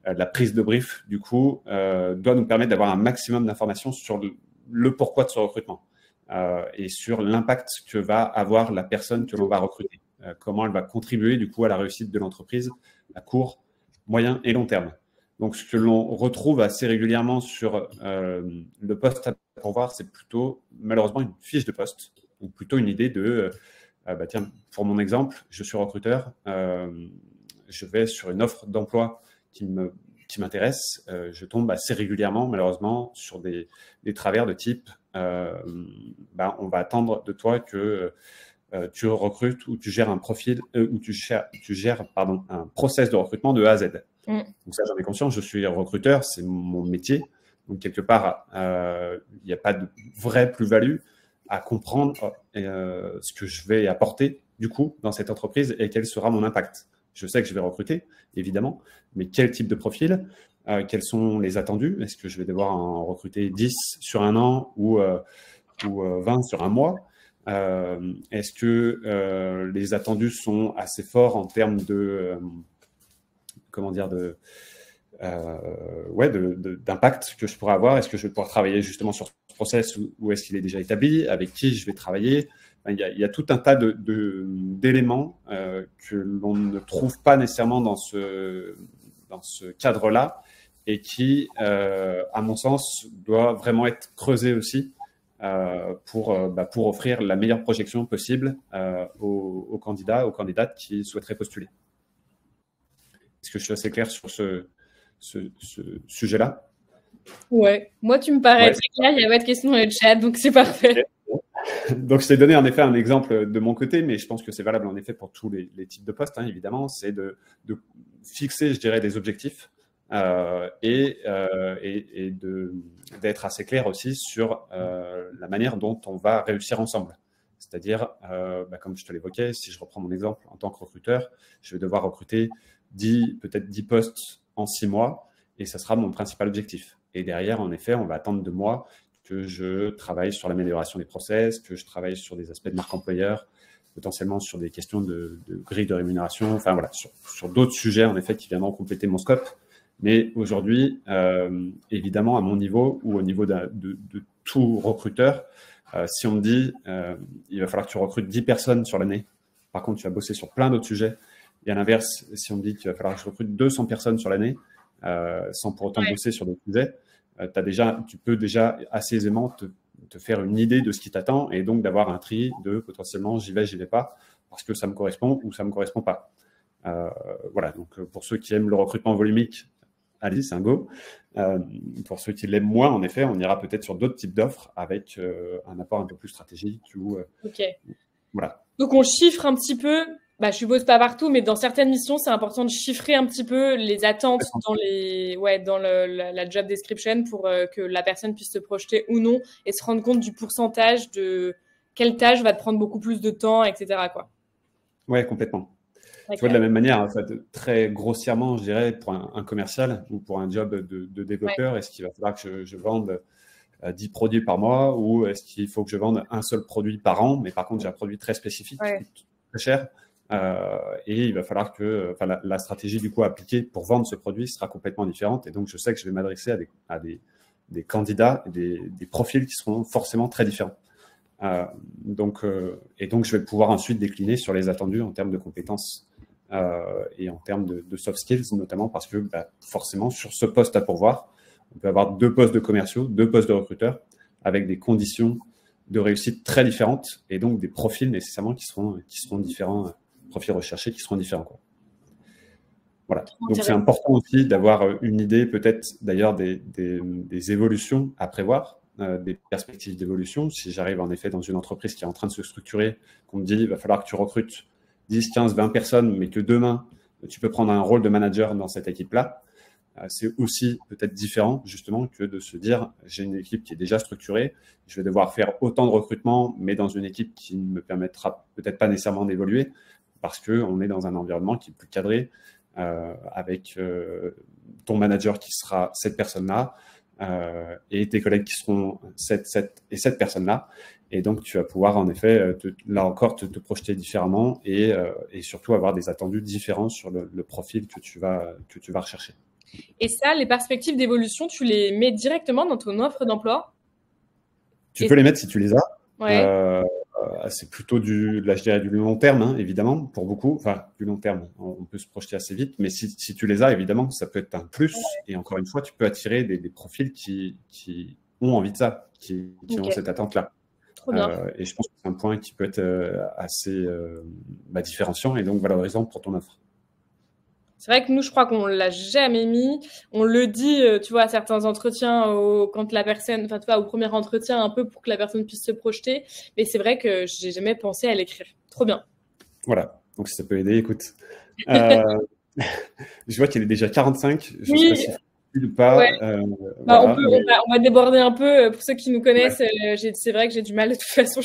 la prise de brief, du coup, doit nous permettre d'avoir un maximum d'informations sur le pourquoi de ce recrutement et sur l'impact que va avoir la personne que l'on va recruter, comment elle va contribuer, du coup, à la réussite de l'entreprise à court, moyen et long terme. Donc, ce que l'on retrouve assez régulièrement sur le poste à pourvoir, c'est plutôt, malheureusement, une fiche de poste, ou plutôt une idée de... tiens, pour mon exemple, je suis recruteur, je vais sur une offre d'emploi qui m'intéresse, je tombe assez régulièrement, malheureusement, sur des travers de type on va attendre de toi que tu recrutes ou tu gères un profil, ou tu gères un process de recrutement de A à Z. Donc ça, j'en ai conscience, je suis recruteur, c'est mon métier. Donc, quelque part, il n'y a pas de vraie plus-value à comprendre ce que je vais apporter du coup dans cette entreprise et quel sera mon impact. Je sais que je vais recruter, évidemment, mais quel type de profil, quels sont les attendus? Est-ce que je vais devoir en recruter 10 sur un an ou 20 sur un mois? Est-ce que les attendus sont assez forts en termes d'impact que je pourrais avoir? Est-ce que je vais pouvoir travailler justement sur ce process ou est-ce qu'il est déjà établi? Avec qui je vais travailler? Il y a tout un tas d'éléments que l'on ne trouve pas nécessairement dans ce cadre-là et qui, à mon sens, doit vraiment être creusé aussi pour offrir la meilleure projection possible aux candidats, aux candidates qui souhaiteraient postuler. Est-ce que je suis assez clair sur ce sujet-là? Ouais, moi tu me parais très clair, il n'y a pas de questions dans le chat, donc c'est parfait. Donc, je t'ai donné en effet un exemple de mon côté, mais je pense que c'est valable en effet pour tous les types de postes, évidemment. C'est de fixer, je dirais, des objectifs et d'être assez clair aussi sur la manière dont on va réussir ensemble. C'est-à-dire, comme je te l'évoquais, si je reprends mon exemple en tant que recruteur, je vais devoir recruter peut-être 10 postes en 6 mois et ça sera mon principal objectif. Et derrière, en effet, on va attendre de moi que je travaille sur l'amélioration des process, que je travaille sur des aspects de marque employeur, potentiellement sur des questions de grille de rémunération, enfin voilà, sur d'autres sujets en effet qui viendront compléter mon scope. Mais aujourd'hui, évidemment, à mon niveau ou au niveau de tout recruteur, si on me dit il va falloir que tu recrutes 10 personnes sur l'année, par contre, tu vas bosser sur plein d'autres sujets. Et à l'inverse, si on me dit qu'il va falloir que je recrute 200 personnes sur l'année, sans pour autant bosser sur d'autres sujets, tu peux déjà assez aisément te faire une idée de ce qui t'attend et donc d'avoir un tri de potentiellement j'y vais pas parce que ça me correspond ou ça me correspond pas. Voilà, donc pour ceux qui aiment le recrutement volumique, allez, c'est un go. Pour ceux qui l'aiment moins, en effet, on ira peut-être sur d'autres types d'offres avec un apport un peu plus stratégique. Ok. Voilà. Donc on chiffre un petit peu, je suppose pas partout, mais dans certaines missions, c'est important de chiffrer un petit peu les attentes dans la job description pour que la personne puisse se projeter ou non et se rendre compte du pourcentage de quelle tâche va te prendre beaucoup plus de temps, etc. quoi. Ouais, complètement. Okay. Tu vois, de la même manière, en fait, très grossièrement, je dirais, pour un commercial ou pour un job de développeur, est-ce qu'il va falloir que je vende 10 produits par mois ou est-ce qu'il faut que je vende un seul produit par an, mais par contre, j'ai un produit très spécifique qui coûte très cher et il va falloir que la stratégie du coup appliquée pour vendre ce produit sera complètement différente. Et donc, je sais que je vais m'adresser à des candidats, des profils qui seront forcément très différents. Donc, je vais pouvoir ensuite décliner sur les attendus en termes de compétences et en termes de soft skills, notamment parce que forcément, sur ce poste à pourvoir, on peut avoir 2 postes de commerciaux, 2 postes de recruteurs avec des conditions de réussite très différentes et donc des profils nécessairement qui seront différents, profils recherchés qui seront différents, quoi. Voilà. Donc, c'est important aussi d'avoir une idée peut-être d'ailleurs des évolutions à prévoir, des perspectives d'évolution. Si j'arrive en effet dans une entreprise qui est en train de se structurer, qu'on me dit il va falloir que tu recrutes 10, 15, 20 personnes, mais que demain, tu peux prendre un rôle de manager dans cette équipe-là, c'est aussi peut-être différent justement que de se dire j'ai une équipe qui est déjà structurée, je vais devoir faire autant de recrutement, mais dans une équipe qui ne me permettra peut-être pas nécessairement d'évoluer parce qu'on est dans un environnement qui est plus cadré avec ton manager qui sera cette personne-là et tes collègues qui seront cette personne-là. Et donc, tu vas pouvoir en effet, là encore, te projeter différemment et surtout avoir des attendus différents sur le profil que tu vas rechercher. Et ça, les perspectives d'évolution, tu les mets directement dans ton offre d'emploi? Tu peux les mettre si tu les as. Ouais. C'est plutôt du long terme, hein, évidemment, pour beaucoup. Enfin, du long terme, on peut se projeter assez vite. Mais si tu les as, évidemment, ça peut être un plus. Ouais. Et encore une fois, tu peux attirer des profils qui ont envie de ça, qui ont cette attente-là. Trop bien. Et je pense que c'est un point qui peut être assez différenciant et donc valorisant pour ton offre. C'est vrai que nous, je crois qu'on l'a jamais mis. On le dit, tu vois, à certains entretiens, quand la personne, enfin, tu vois, au premier entretien, un peu pour que la personne puisse se projeter. Mais c'est vrai que j'ai jamais pensé à l'écrire. Trop bien. Voilà. Donc, si ça peut aider, écoute. Je vois qu'il est déjà 45. Je ne sais pas si c'est ou pas. Ouais. Voilà, on va déborder un peu. Pour ceux qui nous connaissent, c'est vrai que j'ai du mal. De toute façon,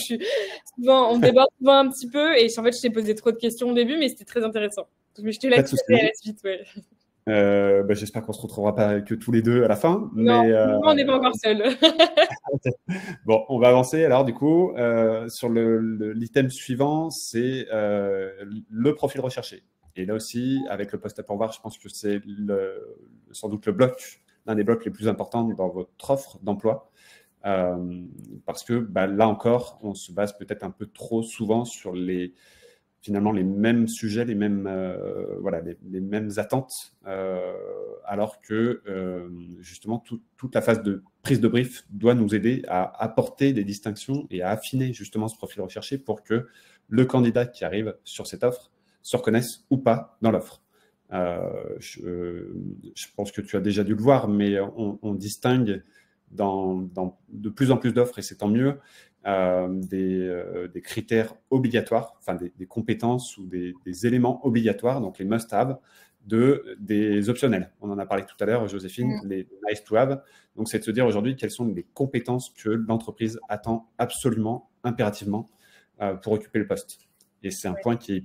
on déborde souvent un petit peu. Et en fait, je t'ai posé trop de questions au début, mais c'était très intéressant. Mais je te laisse passer à la suite. Ouais. J'espère qu'on se retrouvera pas que tous les deux à la fin. Non, mais on n'est pas encore seuls. Bon, on va avancer. Alors, du coup, sur l'item suivant, c'est le profil recherché. Et là aussi, avec le poste à pourvoir, je pense que c'est sans doute l'un des blocs les plus importants dans votre offre d'emploi. Parce que là encore, on se base peut-être un peu trop souvent sur finalement les mêmes sujets, les mêmes attentes, alors que justement toute la phase de prise de brief doit nous aider à apporter des distinctions et à affiner justement ce profil recherché pour que le candidat qui arrive sur cette offre se reconnaisse ou pas dans l'offre. Je pense que tu as déjà dû le voir, mais on distingue dans de plus en plus d'offres, et c'est tant mieux, des critères obligatoires, enfin des compétences ou des éléments obligatoires, donc les must-have, des optionnels. On en a parlé tout à l'heure, Joséphine, les nice-to-have. Donc, c'est de se dire aujourd'hui quelles sont les compétences que l'entreprise attend absolument, impérativement, pour occuper le poste. Et c'est un point qui est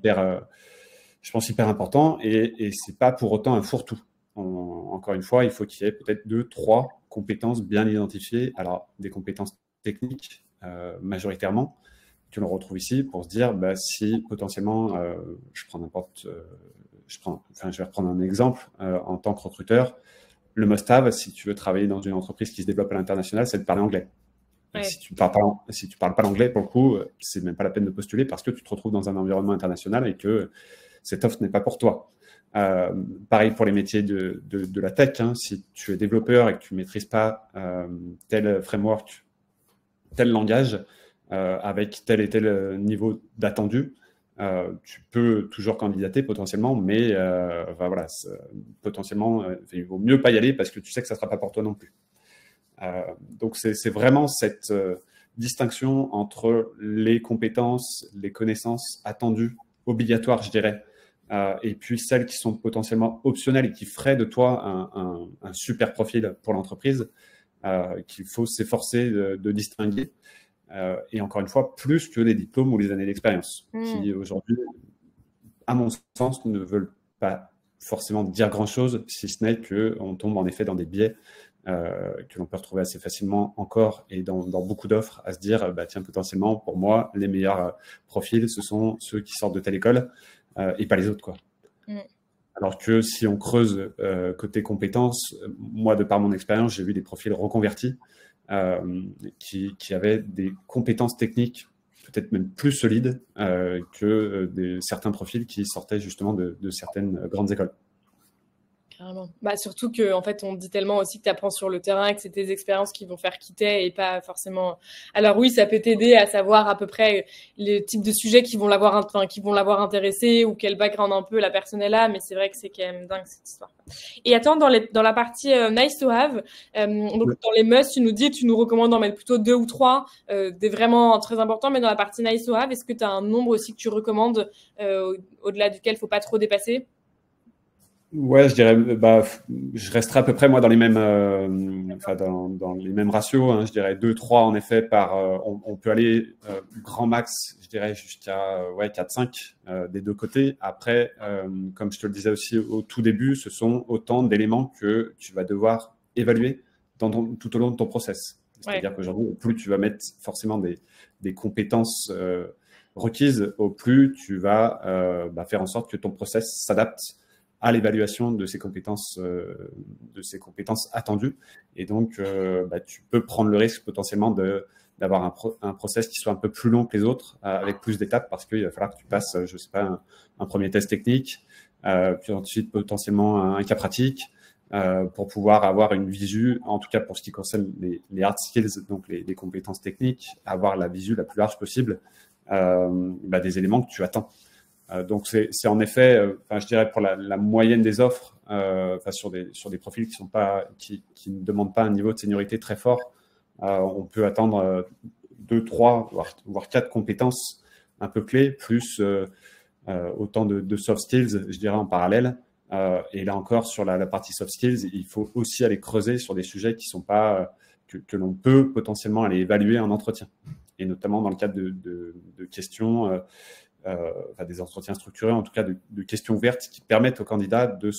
je pense, hyper important, et c'est pas pour autant un fourre-tout. Encore une fois, il faut qu'il y ait peut-être 2, 3 compétences bien identifiées. Alors, des compétences techniques, majoritairement, tu le retrouves ici pour se dire si potentiellement, je vais reprendre un exemple, en tant que recruteur, le must-have, si tu veux travailler dans une entreprise qui se développe à l'international, c'est de parler anglais. Ouais. Si tu parles pas l'anglais, pour le coup, c'est même pas la peine de postuler parce que tu te retrouves dans un environnement international et que cette offre n'est pas pour toi. Pareil pour les métiers de la tech, hein. Si tu es développeur et que tu ne maîtrises pas tel framework, tel langage, avec tel et tel niveau d'attendu, tu peux toujours candidater potentiellement, mais voilà, potentiellement, il vaut mieux pas y aller parce que tu sais que ça ne sera pas pour toi non plus. Donc, c'est vraiment cette distinction entre les compétences, les connaissances attendues, obligatoires, je dirais, et puis celles qui sont potentiellement optionnelles et qui feraient de toi un super profil pour l'entreprise, qu'il faut s'efforcer de distinguer. Et encore une fois, plus que les diplômes ou les années d'expérience, qui aujourd'hui, à mon sens, ne veulent pas forcément dire grand-chose, si ce n'est qu'on tombe en effet dans des biais que l'on peut retrouver assez facilement encore et dans beaucoup d'offres, à se dire, bah, tiens, potentiellement, pour moi, les meilleurs profils, ce sont ceux qui sortent de telle école et pas les autres, quoi. Alors que si on creuse côté compétences, moi, de par mon expérience, j'ai vu des profils reconvertis qui avaient des compétences techniques peut-être même plus solides que certains profils qui sortaient justement de certaines grandes écoles. Carrément. Bah, surtout que, en fait, on dit tellement aussi que tu apprends sur le terrain, que c'est tes expériences qui vont faire quitter et pas forcément. Alors oui, ça peut t'aider à savoir à peu près les types de sujets qui vont l'avoir intéressé ou quel background un peu la personne est là, mais c'est vrai que c'est quand même dingue cette histoire. Et attends, dans la partie nice to have, donc dans les must, tu nous recommandes d'en mettre plutôt 2 ou 3, des vraiment très importants, mais dans la partie nice to have, est-ce que tu as un nombre aussi que tu recommandes au-delà duquel il ne faut pas trop dépasser? Ouais, je dirais, bah, je resterai à peu près moi dans les mêmes, dans les mêmes ratios. Hein, je dirais 2, 3 en effet par. On peut aller grand max, je dirais jusqu'à 4, 5 des deux côtés. Après, comme je te le disais aussi au tout début, ce sont autant d'éléments que tu vas devoir évaluer tout au long de ton process. C'est-à-dire qu'aujourd'hui, au plus tu vas mettre forcément des compétences requises, au plus tu vas faire en sorte que ton process s'adapte à l'évaluation de ces compétences attendues. Et donc, tu peux prendre le risque potentiellement d'avoir un process qui soit un peu plus long que les autres, avec plus d'étapes, parce qu'il va falloir que tu passes, je sais pas, un premier test technique, puis ensuite potentiellement un cas pratique, pour pouvoir avoir une visu, en tout cas pour ce qui concerne les hard skills, donc les compétences techniques, avoir la visu la plus large possible des éléments que tu attends. Donc, c'est en effet, je dirais pour la moyenne des offres, sur des profils qui ne demandent pas un niveau de seniorité très fort, on peut attendre 2, 3, voire 4 compétences un peu clés, plus autant de soft skills, je dirais, en parallèle. Et là encore, sur la partie soft skills, il faut aussi aller creuser sur des sujets qui sont pas que l'on peut potentiellement aller évaluer en entretien. Et notamment dans le cadre de questions des entretiens structurés, en tout cas de questions ouvertes qui permettent au candidat de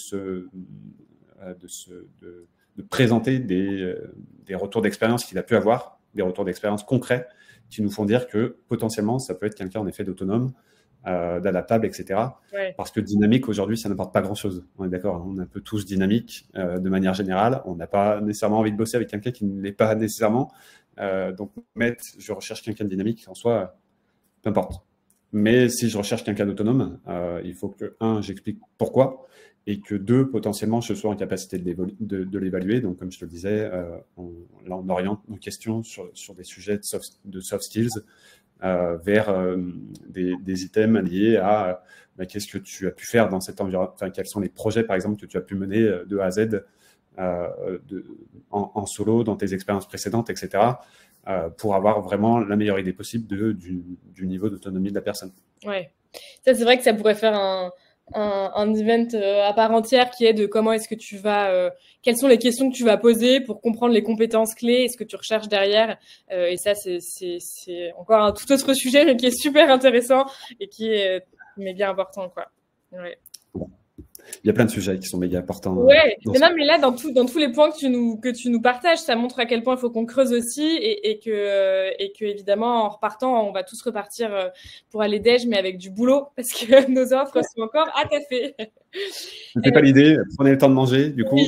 présenter des retours d'expérience qu'il a pu avoir, des retours d'expérience concrets qui nous font dire que potentiellement ça peut être quelqu'un en effet d'autonome, d'adaptable, etc. Ouais. Parce que dynamique aujourd'hui, ça n'apporte pas grand-chose. On est d'accord, on est un peu tous dynamiques de manière générale. On n'a pas nécessairement envie de bosser avec quelqu'un qui ne l'est pas nécessairement. Donc, je recherche quelqu'un de dynamique en soi, peu importe. Mais si je recherche quelqu'un d'autonome, il faut que, 1, j'explique pourquoi, et que 2, potentiellement, je sois en capacité de l'évaluer. Donc, comme je te le disais, on oriente nos questions sur des sujets de soft skills vers des items liés à qu'est-ce que tu as pu faire dans cet environnement, quels sont les projets, par exemple, que tu as pu mener de A à Z en solo, dans tes expériences précédentes, etc., pour avoir vraiment la meilleure idée possible du niveau d'autonomie de la personne. Ouais, ça c'est vrai que ça pourrait faire un event à part entière qui est de comment est-ce que tu vas, quelles sont les questions que tu vas poser pour comprendre les compétences clés et ce que tu recherches derrière. Et ça, c'est encore un tout autre sujet mais qui est super intéressant et qui est mais bien important, quoi. Ouais. Il y a plein de sujets qui sont méga importants. Ouais, mais là, dans tous les points que tu nous partages, ça montre à quel point il faut qu'on creuse aussi et que évidemment, en repartant, on va tous repartir pour aller déj, mais avec du boulot parce que nos offres sont encore à taffer. C'était pas l'idée, prenez le temps de manger, du coup,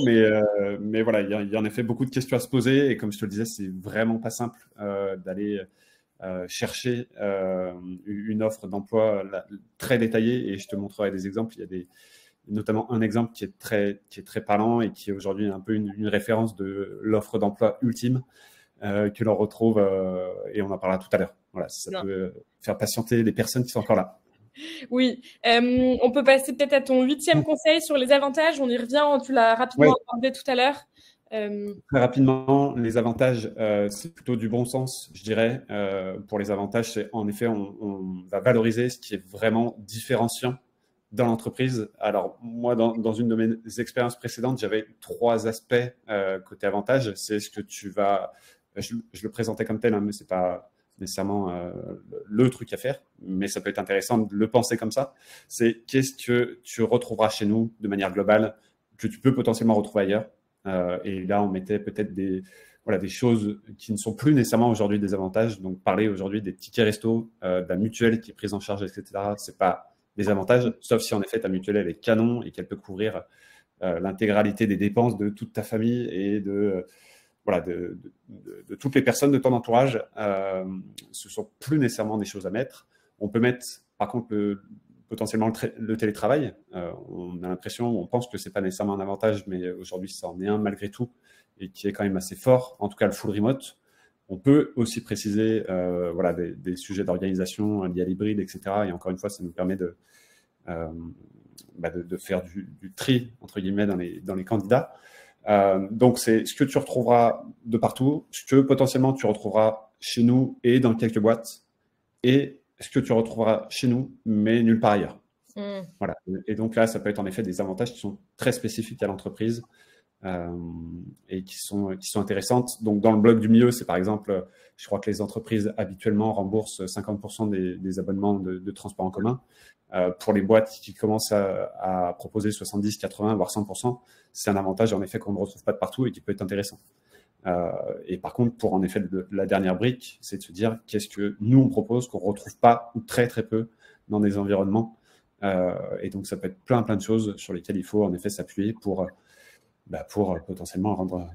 mais voilà, il y a en effet beaucoup de questions à se poser et comme je te le disais, c'est vraiment pas simple d'aller chercher une offre d'emploi très détaillée et je te montrerai des exemples. Il y a notamment un exemple qui est très parlant et qui est aujourd'hui un peu une référence de l'offre d'emploi ultime que l'on retrouve et on en parlera tout à l'heure. Voilà, ça peut faire patienter les personnes qui sont encore là. Oui, on peut passer peut-être à ton 8e conseil sur les avantages. On y revient, tu l'as rapidement Ouais. abordé tout à l'heure. Très rapidement, les avantages, c'est plutôt du bon sens, je dirais. Pour les avantages, c'est en effet, on va valoriser ce qui est vraiment différenciant dans l'entreprise. Alors, moi, dans une de mes expériences précédentes, j'avais 3 aspects côté avantages. C'est ce que tu vas... Je le présentais comme tel, hein, mais c'est pas nécessairement le truc à faire, mais ça peut être intéressant de le penser comme ça. C'est qu'est-ce que tu retrouveras chez nous de manière globale que tu peux potentiellement retrouver ailleurs. Et là, on mettait peut-être des choses qui ne sont plus nécessairement aujourd'hui des avantages. Donc, parler aujourd'hui des tickets resto, de la mutuelle qui est prise en charge, etc., c'est pas des avantages, sauf si en effet ta mutuelle elle est canon et qu'elle peut couvrir l'intégralité des dépenses de toute ta famille et de toutes les personnes de ton entourage. Ce sont plus nécessairement des choses à mettre. On peut mettre, par contre, potentiellement le télétravail. On a l'impression, on pense que c'est pas nécessairement un avantage, mais aujourd'hui, ça en est un malgré tout et qui est quand même assez fort. En tout cas, le full remote. On peut aussi préciser des sujets d'organisation liés à l'hybride, etc. Et encore une fois, ça nous permet de faire du tri, entre guillemets, dans les candidats. Donc, c'est ce que tu retrouveras de partout, ce que potentiellement tu retrouveras chez nous et dans quelques boîtes, et ce que tu retrouveras chez nous, mais nulle part ailleurs. Voilà. Et donc là, ça peut être en effet des avantages qui sont très spécifiques à l'entreprise et qui sont intéressantes. Donc, dans le bloc du milieu, c'est par exemple, je crois que les entreprises habituellement remboursent 50% des abonnements de transport en commun. Pour les boîtes qui commencent à proposer 70, 80, voire 100%, c'est un avantage en effet qu'on ne retrouve pas de partout et qui peut être intéressant. Et par contre, pour en effet la dernière brique, c'est de se dire qu'est-ce que nous on propose qu'on ne retrouve pas ou très très peu dans des environnements. Et donc ça peut être plein de choses sur lesquelles il faut en effet s'appuyer pour potentiellement rendre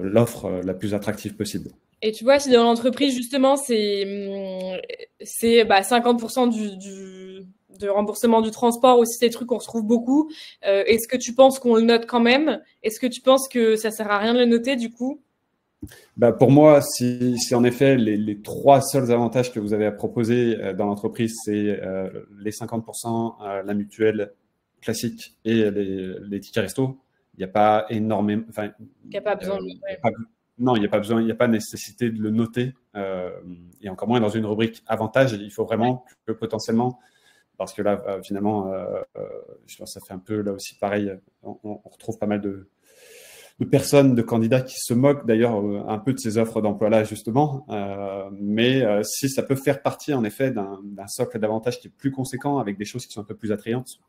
l'offre la plus attractive possible. Et tu vois, si dans l'entreprise, justement, c'est 50% de remboursement du transport, aussi ces trucs qu'on retrouve beaucoup, est-ce que tu penses qu'on le note quand même? Est-ce que tu penses que ça sert à rien de le noter, du coup? Pour moi, si en effet les 3 seuls avantages que vous avez à proposer dans l'entreprise, c'est les 50%, la mutuelle classique et les tickets resto, il n'y a pas énormément... Il n'y a pas besoin de... Non, il n'y a pas besoin, il n'y a pas nécessité de le noter, et encore moins dans une rubrique avantage. Il faut vraiment que potentiellement, parce que là, finalement, je pense que ça fait un peu là aussi pareil, on retrouve pas mal de personnes, de candidats qui se moquent d'ailleurs un peu de ces offres d'emploi-là, justement. Mais si ça peut faire partie, en effet, d'un socle d'avantages qui est plus conséquent, avec des choses qui sont un peu plus attrayantes,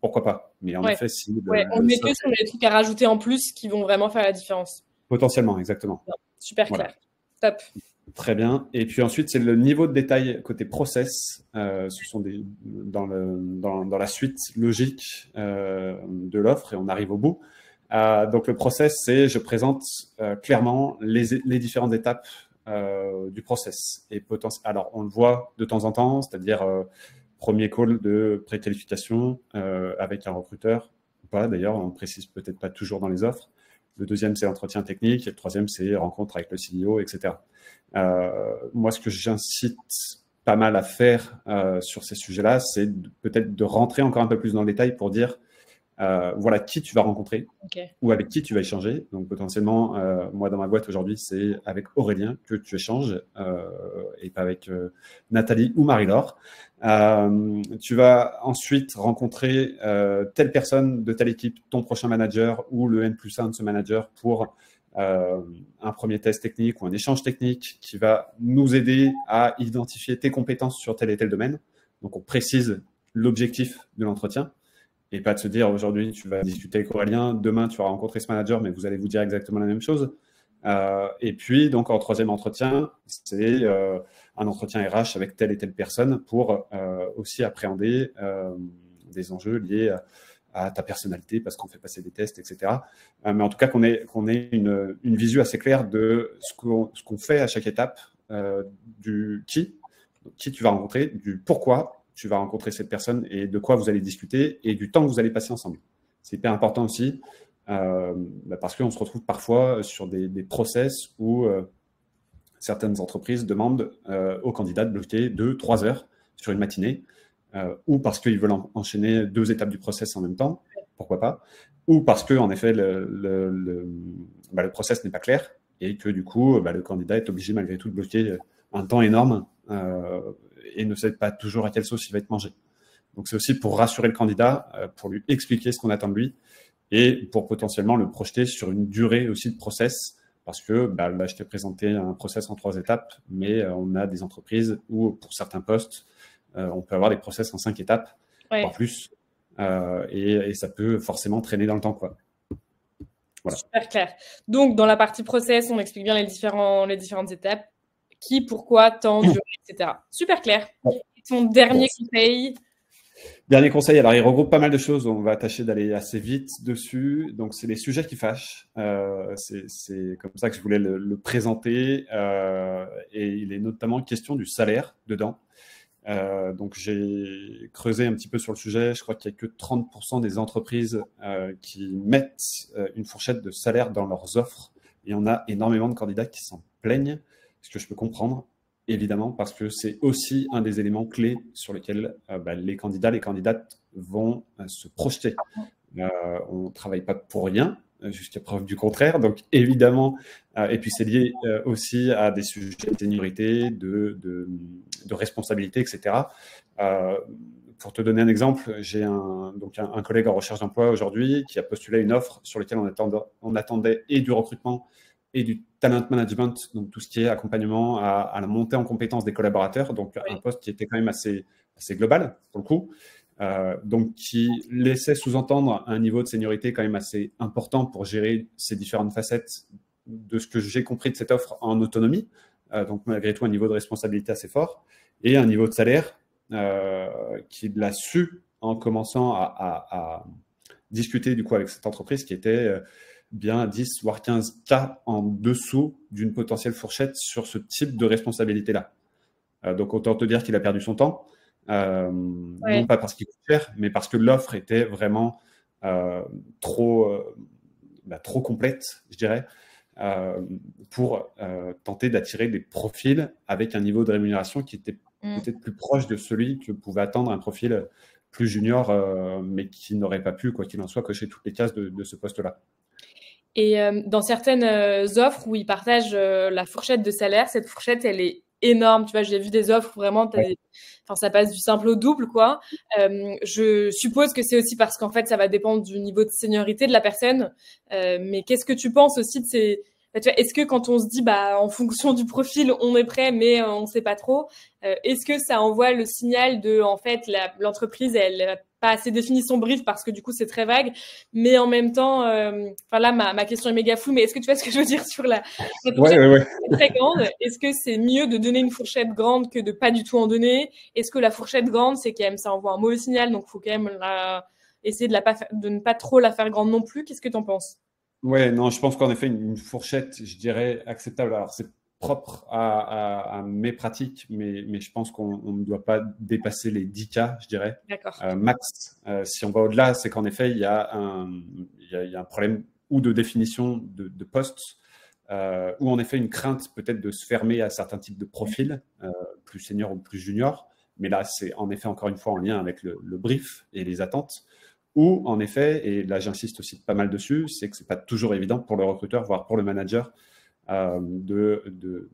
pourquoi pas. Mais en effet, si... on met que sur les trucs à rajouter en plus qui vont vraiment faire la différence. Potentiellement, exactement. Super clair. Top. Très bien. Et puis ensuite, c'est le niveau de détail côté process. Ce sont dans la suite logique de l'offre et on arrive au bout. Donc le process, c'est je présente clairement les différentes étapes du process. Et alors on le voit de temps en temps, c'est-à-dire premier call de préqualification avec un recruteur. Ou pas d'ailleurs, on précise peut-être pas toujours dans les offres. Le deuxième, c'est l'entretien technique. Et le troisième, c'est rencontre avec le CEO, etc. Moi, ce que j'incite pas mal à faire sur ces sujets-là, c'est peut-être de rentrer encore un peu plus dans le détail pour dire voilà qui tu vas rencontrer ou avec qui tu vas échanger. Donc, potentiellement, moi, dans ma boîte aujourd'hui, c'est avec Aurélien que tu échanges et pas avec Nathalie ou Marie-Laure. Tu vas ensuite rencontrer telle personne de telle équipe, ton prochain manager ou le N+1 de ce manager pour un premier test technique ou un échange technique qui va nous aider à identifier tes compétences sur tel et tel domaine. Donc, on précise l'objectif de l'entretien. Et pas de se dire aujourd'hui tu vas discuter avec Aurélien, demain tu vas rencontrer ce manager, mais vous allez vous dire exactement la même chose. Et puis donc en troisième entretien, c'est un entretien RH avec telle et telle personne pour aussi appréhender des enjeux liés à ta personnalité parce qu'on fait passer des tests, etc. Mais en tout cas qu'on ait une visu assez claire de ce qu'on fait à chaque étape, du qui tu vas rencontrer, du pourquoi tu vas rencontrer cette personne et de quoi vous allez discuter et du temps que vous allez passer ensemble. C'est hyper important aussi parce qu'on se retrouve parfois sur des process où certaines entreprises demandent aux candidats de bloquer 2-3 heures sur une matinée, ou parce qu'ils veulent enchaîner 2 étapes du process en même temps, pourquoi pas, ou parce que en effet le process n'est pas clair et que du coup le candidat est obligé malgré tout de bloquer un temps énorme et ne sait pas toujours à quelle sauce il va être mangé. Donc c'est aussi pour rassurer le candidat, pour lui expliquer ce qu'on attend de lui et pour potentiellement le projeter sur une durée aussi de process. Parce que là, je t'ai présenté un process en 3 étapes, mais on a des entreprises où, pour certains postes, on peut avoir des process en 5 étapes, voire plus, et ça peut forcément traîner dans le temps, quoi. Voilà. Super clair. Donc, dans la partie process, on explique bien les différentes étapes, qui, pourquoi, temps, durée, etc. Super clair. Et ton dernier conseil? Dernier conseil, alors il regroupe pas mal de choses, on va tâcher d'aller assez vite dessus. Donc c'est les sujets qui fâchent, c'est comme ça que je voulais le présenter, et il est notamment question du salaire dedans. Donc j'ai creusé un petit peu sur le sujet, je crois qu'il n'y a que 30% des entreprises qui mettent une fourchette de salaire dans leurs offres, et on a énormément de candidats qui s'en plaignent, ce que je peux comprendre. Évidemment, parce que c'est aussi un des éléments clés sur lesquels les candidats, les candidates vont se projeter. On ne travaille pas pour rien, jusqu'à preuve du contraire. Donc, évidemment, et puis c'est lié aussi à des sujets de seniorité, de responsabilité, etc. Pour te donner un exemple, j'ai un collègue en recherche d'emploi aujourd'hui qui a postulé une offre sur laquelle on attendait et du recrutement et du talent management, donc tout ce qui est accompagnement à la montée en compétences des collaborateurs, donc un poste qui était quand même assez global pour le coup, donc qui laissait sous-entendre un niveau de seniorité quand même assez important pour gérer ces différentes facettes de ce que j'ai compris de cette offre en autonomie, donc malgré tout un niveau de responsabilité assez fort, et un niveau de salaire qu'il a su en commençant à discuter du coup avec cette entreprise qui était bien 10 voire 15 cas en dessous d'une potentielle fourchette sur ce type de responsabilité-là. Donc, autant te dire qu'il a perdu son temps, non pas parce qu'il coûte cher, mais parce que l'offre était vraiment trop complète, je dirais, pour tenter d'attirer des profils avec un niveau de rémunération qui était peut-être plus proche de celui que pouvait attendre un profil plus junior, mais qui n'aurait pas pu, quoi qu'il en soit, cocher toutes les cases de ce poste-là. Et dans certaines offres où ils partagent la fourchette de salaire, cette fourchette, elle est énorme. Tu vois, j'ai vu des offres où vraiment, ça passe du simple au double, quoi. Je suppose que c'est aussi parce qu'en fait, ça va dépendre du niveau de seniorité de la personne. Mais qu'est-ce que tu penses aussi de ces... Est-ce que quand on se dit, en fonction du profil, on est prêt, mais on sait pas trop, est-ce que ça envoie le signal de, en fait, l'entreprise, elle n'a pas assez défini son brief parce que du coup, c'est très vague, mais en même temps, là, ma question est méga floue, mais est-ce que tu vois ce que je veux dire sur la fourchette très grande? Est-ce que c'est mieux de donner une fourchette grande que de pas du tout en donner? Est-ce que la fourchette grande, c'est quand même, ça envoie un mauvais signal, donc faut quand même essayer de ne pas trop la faire grande non plus? Qu'est-ce que tu en penses? Ouais, non, je pense qu'en effet, une fourchette, je dirais, acceptable. Alors, c'est propre à mes pratiques, mais je pense qu'on ne doit pas dépasser les 10 cas, je dirais. Max. Si on va au-delà, c'est qu'en effet, il y a un problème ou de définition de poste, ou en effet une crainte peut-être de se fermer à certains types de profils, plus seniors ou plus juniors. Mais là, c'est en effet, encore une fois, en lien avec le brief et les attentes. Ou, en effet, et là j'insiste aussi pas mal dessus, c'est que c'est pas toujours évident pour le recruteur, voire pour le manager, de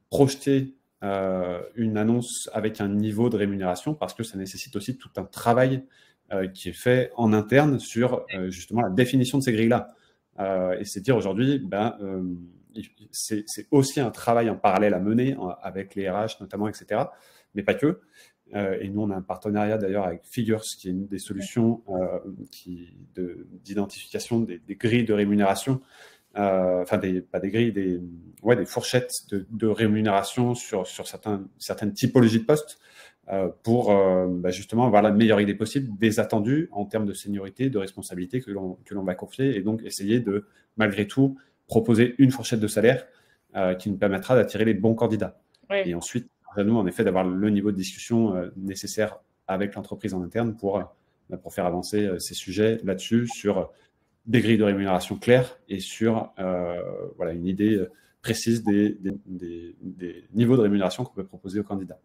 projeter une annonce avec un niveau de rémunération, parce que ça nécessite aussi tout un travail qui est fait en interne sur justement la définition de ces grilles-là. Et c'est dire aujourd'hui, c'est aussi un travail en parallèle à mener avec les RH notamment, etc., mais pas que. Et nous, on a un partenariat d'ailleurs avec Figures, qui est une des solutions d'identification des grilles de rémunération, pas des grilles, des fourchettes de rémunération sur certaines typologies de postes, pour justement avoir la meilleure idée possible des attendus en termes de seniorité, de responsabilité que l'on va confier, et donc essayer de, malgré tout, proposer une fourchette de salaire qui nous permettra d'attirer les bons candidats. Et ensuite, à nous, en effet, d'avoir le niveau de discussion nécessaire avec l'entreprise en interne pour faire avancer ces sujets là-dessus, sur des grilles de rémunération claires et sur une idée précise des niveaux de rémunération qu'on peut proposer aux candidats.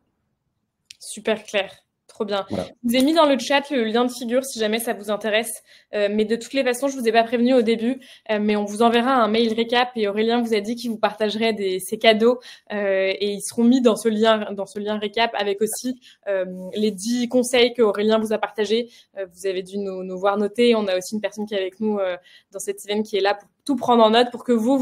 Super clair. Trop bien. Voilà. Je vous ai mis dans le chat le lien de figure si jamais ça vous intéresse. Mais de toutes les façons, je vous ai pas prévenu au début, mais on vous enverra un mail récap et Aurélien vous a dit qu'il vous partagerait ses cadeaux et ils seront mis dans ce lien récap avec aussi les 10 conseils que Aurélien vous a partagés. Vous avez dû nous voir noter. On a aussi une personne qui est avec nous dans cette event qui est là pour tout prendre en note pour que vous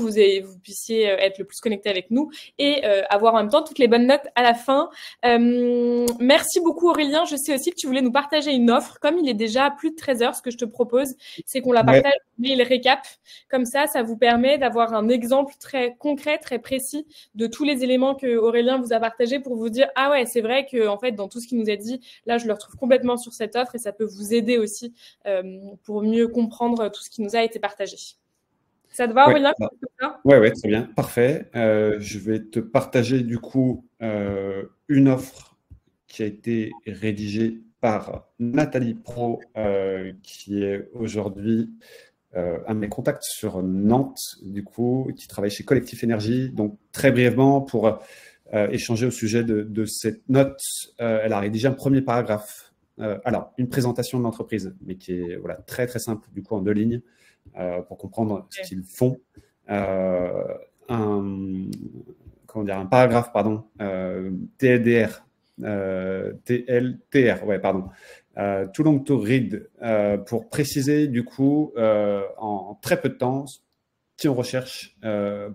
puissiez être le plus connecté avec nous et avoir en même temps toutes les bonnes notes à la fin. Merci beaucoup Aurélien. Je sais aussi que tu voulais nous partager une offre. Comme il est déjà plus de 13 heures, ce que je te propose, c'est qu'on la partage mail récap. Comme ça vous permet d'avoir un exemple très concret, très précis de tous les éléments que Aurélien vous a partagés pour vous dire ah ouais, c'est vrai que en fait dans tout ce qu'il nous a dit, là je le retrouve complètement sur cette offre et ça peut vous aider aussi pour mieux comprendre tout ce qui nous a été partagé. Ça te va, Aurélien? Ouais, très bien, parfait. Je vais te partager du coup une offre qui a été rédigée par Nathalie Pro, qui est aujourd'hui un de mes contacts sur Nantes, du coup, qui travaille chez Collectif Énergie. Donc, très brièvement, pour échanger au sujet de cette note, elle a rédigé un premier paragraphe. Alors, une présentation de l'entreprise, mais qui est voilà, très, très simple, du coup, en 2 lignes. Pour comprendre ce qu'ils font. Un paragraphe, pardon, TLDR, TLTR, ouais, pardon, Too Long to Read, pour préciser, du coup, en très peu de temps, qui on recherche,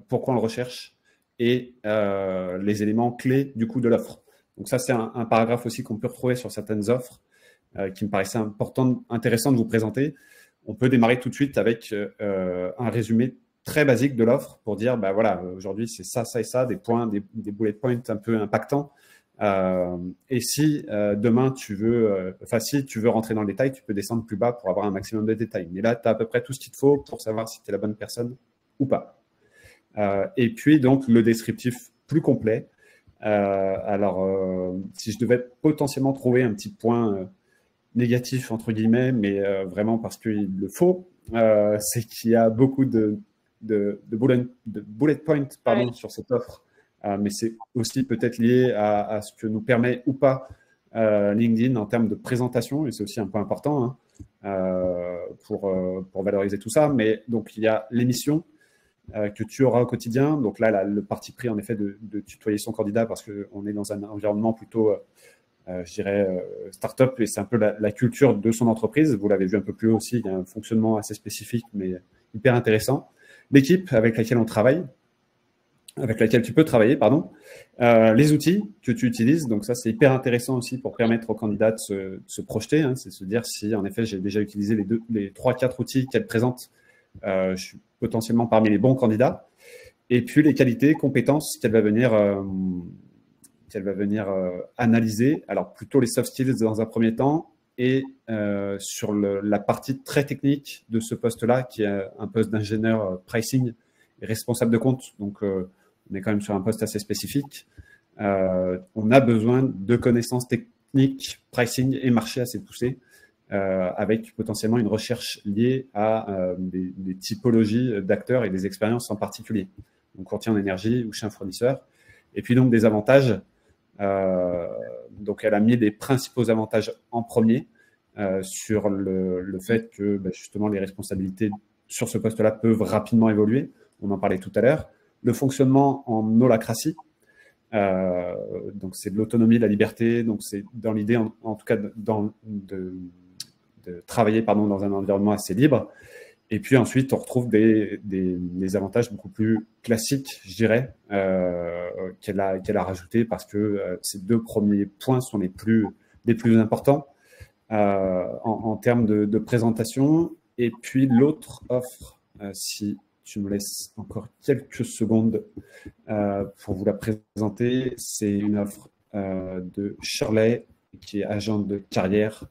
pourquoi on le recherche, et les éléments clés, du coup, de l'offre. Donc ça, c'est un paragraphe aussi qu'on peut retrouver sur certaines offres, qui me paraissait intéressant de vous présenter. On peut démarrer tout de suite avec un résumé très basique de l'offre pour dire, bah voilà, aujourd'hui c'est ça, ça et ça, des points, des bullet points un peu impactants. Et si demain si tu veux rentrer dans le détail, tu peux descendre plus bas pour avoir un maximum de détails. Mais là, tu as à peu près tout ce qu'il te faut pour savoir si tu es la bonne personne ou pas. Et puis donc le descriptif plus complet. Si je devais potentiellement trouver un petit point négatif entre guillemets, mais vraiment parce qu'il le faut, c'est qu'il y a beaucoup de bullet points sur cette offre, mais c'est aussi peut-être lié à ce que nous permet ou pas LinkedIn en termes de présentation, et c'est aussi un point important pour valoriser tout ça. Mais donc il y a l'émission que tu auras au quotidien. Donc là, le parti pris en effet de tutoyer son candidat parce qu'on est dans un environnement plutôt je dirais, start-up, et c'est un peu la culture de son entreprise. Vous l'avez vu un peu plus haut aussi, il y a un fonctionnement assez spécifique, mais hyper intéressant. L'équipe avec laquelle on travaille, avec laquelle tu peux travailler, pardon. Les outils que tu utilises, donc ça, c'est hyper intéressant aussi pour permettre aux candidats de se projeter, c'est se dire si, en effet, j'ai déjà utilisé les 3-4 outils qu'elle présente, je suis potentiellement parmi les bons candidats. Et puis, les qualités, compétences qu'elle va venir analyser, alors plutôt les soft skills dans un premier temps, et sur la partie très technique de ce poste-là, qui est un poste d'ingénieur pricing et responsable de compte. Donc, on est quand même sur un poste assez spécifique. On a besoin de connaissances techniques, pricing et marché assez poussées, avec potentiellement une recherche liée à des typologies d'acteurs et des expériences en particulier. Donc, courtier en énergie ou chez un fournisseur. Et puis donc des avantages. Donc, elle a mis les principaux avantages en premier sur le fait que justement les responsabilités sur ce poste-là peuvent rapidement évoluer. On en parlait tout à l'heure. Le fonctionnement en holacratie. Donc, c'est de l'autonomie, de la liberté. Donc, c'est dans l'idée, en tout cas, de travailler dans un environnement assez libre. Et puis ensuite, on retrouve des avantages beaucoup plus classiques, je dirais, qu'elle a rajoutés parce que ces 2 premiers points sont les plus importants en termes de présentation. Et puis l'autre offre, si tu me laisses encore quelques secondes pour vous la présenter, c'est une offre de Shirley, qui est agent de carrière.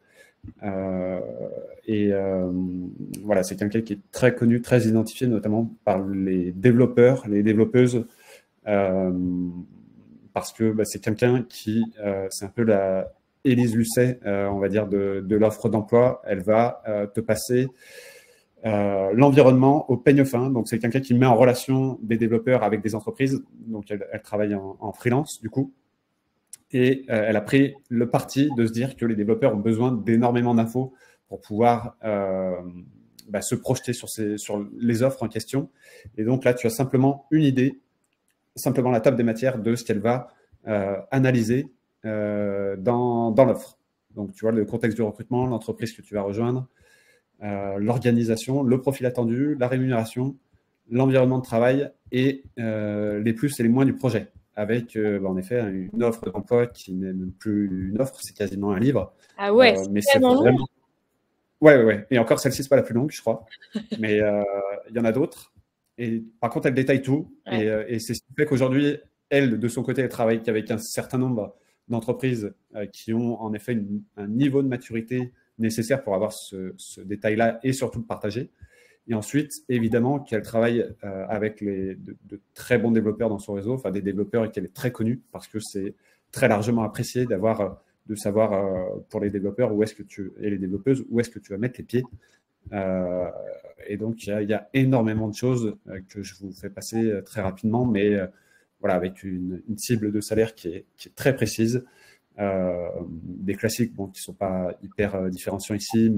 Voilà, c'est quelqu'un qui est très connu, très identifié, notamment par les développeurs, les développeuses, parce que c'est quelqu'un qui, c'est un peu la Élise Lucet, on va dire, de l'offre d'emploi. Elle va te passer l'environnement au peigne fin. Donc, c'est quelqu'un qui met en relation des développeurs avec des entreprises. Donc, elle travaille en freelance, du coup. Et elle a pris le parti de se dire que les développeurs ont besoin d'énormément d'infos pour pouvoir se projeter sur les offres en question. Et donc là, tu as simplement une idée, simplement la table des matières de ce qu'elle va analyser dans l'offre. Donc, tu vois le contexte du recrutement, l'entreprise que tu vas rejoindre, l'organisation, le profil attendu, la rémunération, l'environnement de travail et les plus et les moins du projet. Avec en effet une offre d'emploi qui n'est même plus une offre, c'est quasiment un livre. Ah ouais, mais c'est vraiment... Ouais. Et encore, celle-ci, c'est pas la plus longue, je crois. Mais il y en a d'autres. Et par contre, elle détaille tout. Ouais. Et c'est ce qui fait qu'aujourd'hui, elle, de son côté, elle travaille avec un certain nombre d'entreprises qui ont en effet un niveau de maturité nécessaire pour avoir ce détail-là et surtout le partager. Et ensuite, évidemment, qu'elle travaille avec de très bons développeurs dans son réseau, enfin des développeurs et qu'elle est très connue parce que c'est très largement apprécié de savoir pour les développeurs et les développeuses où est-ce que tu vas mettre les pieds. Et donc, il y a énormément de choses que je vous fais passer très rapidement, mais voilà, avec une cible de salaire qui est très précise. Des classiques qui ne sont pas hyper différenciants ici,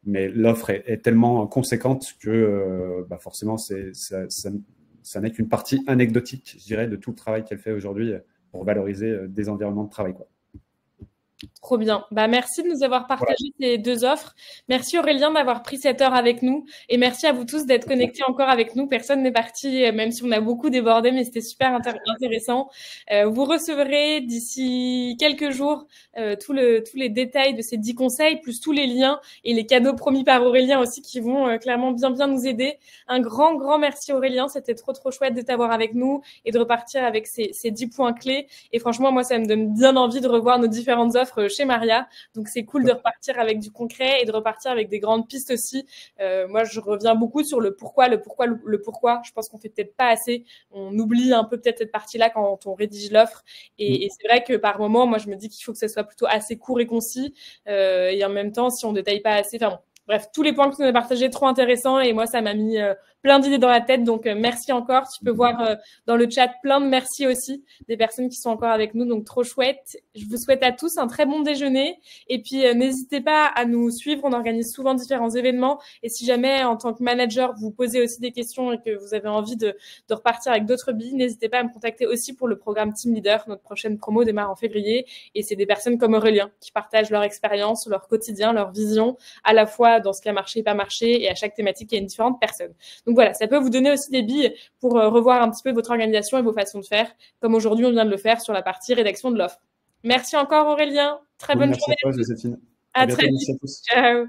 mais l'offre est tellement conséquente que forcément, ça n'est qu'une partie anecdotique, je dirais, de tout le travail qu'elle fait aujourd'hui pour valoriser des environnements de travail, quoi. Trop bien. Merci de nous avoir partagé ces deux offres. Merci Aurélien d'avoir pris cette heure avec nous et merci à vous tous d'être connectés encore avec nous. Personne n'est parti, même si on a beaucoup débordé, mais c'était super intéressant. Vous recevrez d'ici quelques jours tous les détails de ces 10 conseils, plus tous les liens et les cadeaux promis par Aurélien aussi qui vont clairement bien nous aider. Un grand merci Aurélien. C'était trop chouette de t'avoir avec nous et de repartir avec ces 10 points clés. Et franchement, moi, ça me donne bien envie de revoir nos différentes offres chez Maria. Donc, c'est cool de repartir avec du concret et de repartir avec des grandes pistes aussi. Moi, je reviens beaucoup sur le pourquoi. Je pense qu'on fait peut-être pas assez. On oublie un peu peut-être cette partie-là quand on rédige l'offre. Et c'est vrai que par moment, moi, je me dis qu'il faut que ça soit plutôt assez court et concis. Et en même temps, si on détaille pas assez, bref, tous les points que tu nous as partagés, trop intéressants. Et moi, ça m'a mis plein d'idées dans la tête. Donc, merci encore. Tu peux voir dans le chat plein de merci aussi des personnes qui sont encore avec nous. Donc, trop chouette. Je vous souhaite à tous un très bon déjeuner. Et puis, n'hésitez pas à nous suivre. On organise souvent différents événements. Et si jamais, en tant que manager, vous posez aussi des questions et que vous avez envie de repartir avec d'autres billes, n'hésitez pas à me contacter aussi pour le programme Team Leader. Notre prochaine promo démarre en février. Et c'est des personnes comme Aurélien qui partagent leur expérience, leur quotidien, leur vision, à la fois dans ce qui a marché et pas marché, et à chaque thématique, il y a une différente personne. Donc voilà, ça peut vous donner aussi des billes pour revoir un petit peu votre organisation et vos façons de faire, comme aujourd'hui on vient de le faire sur la partie rédaction de l'offre. Merci encore Aurélien, très bonne journée. Merci à toi Joséphine. À très vite. Ciao.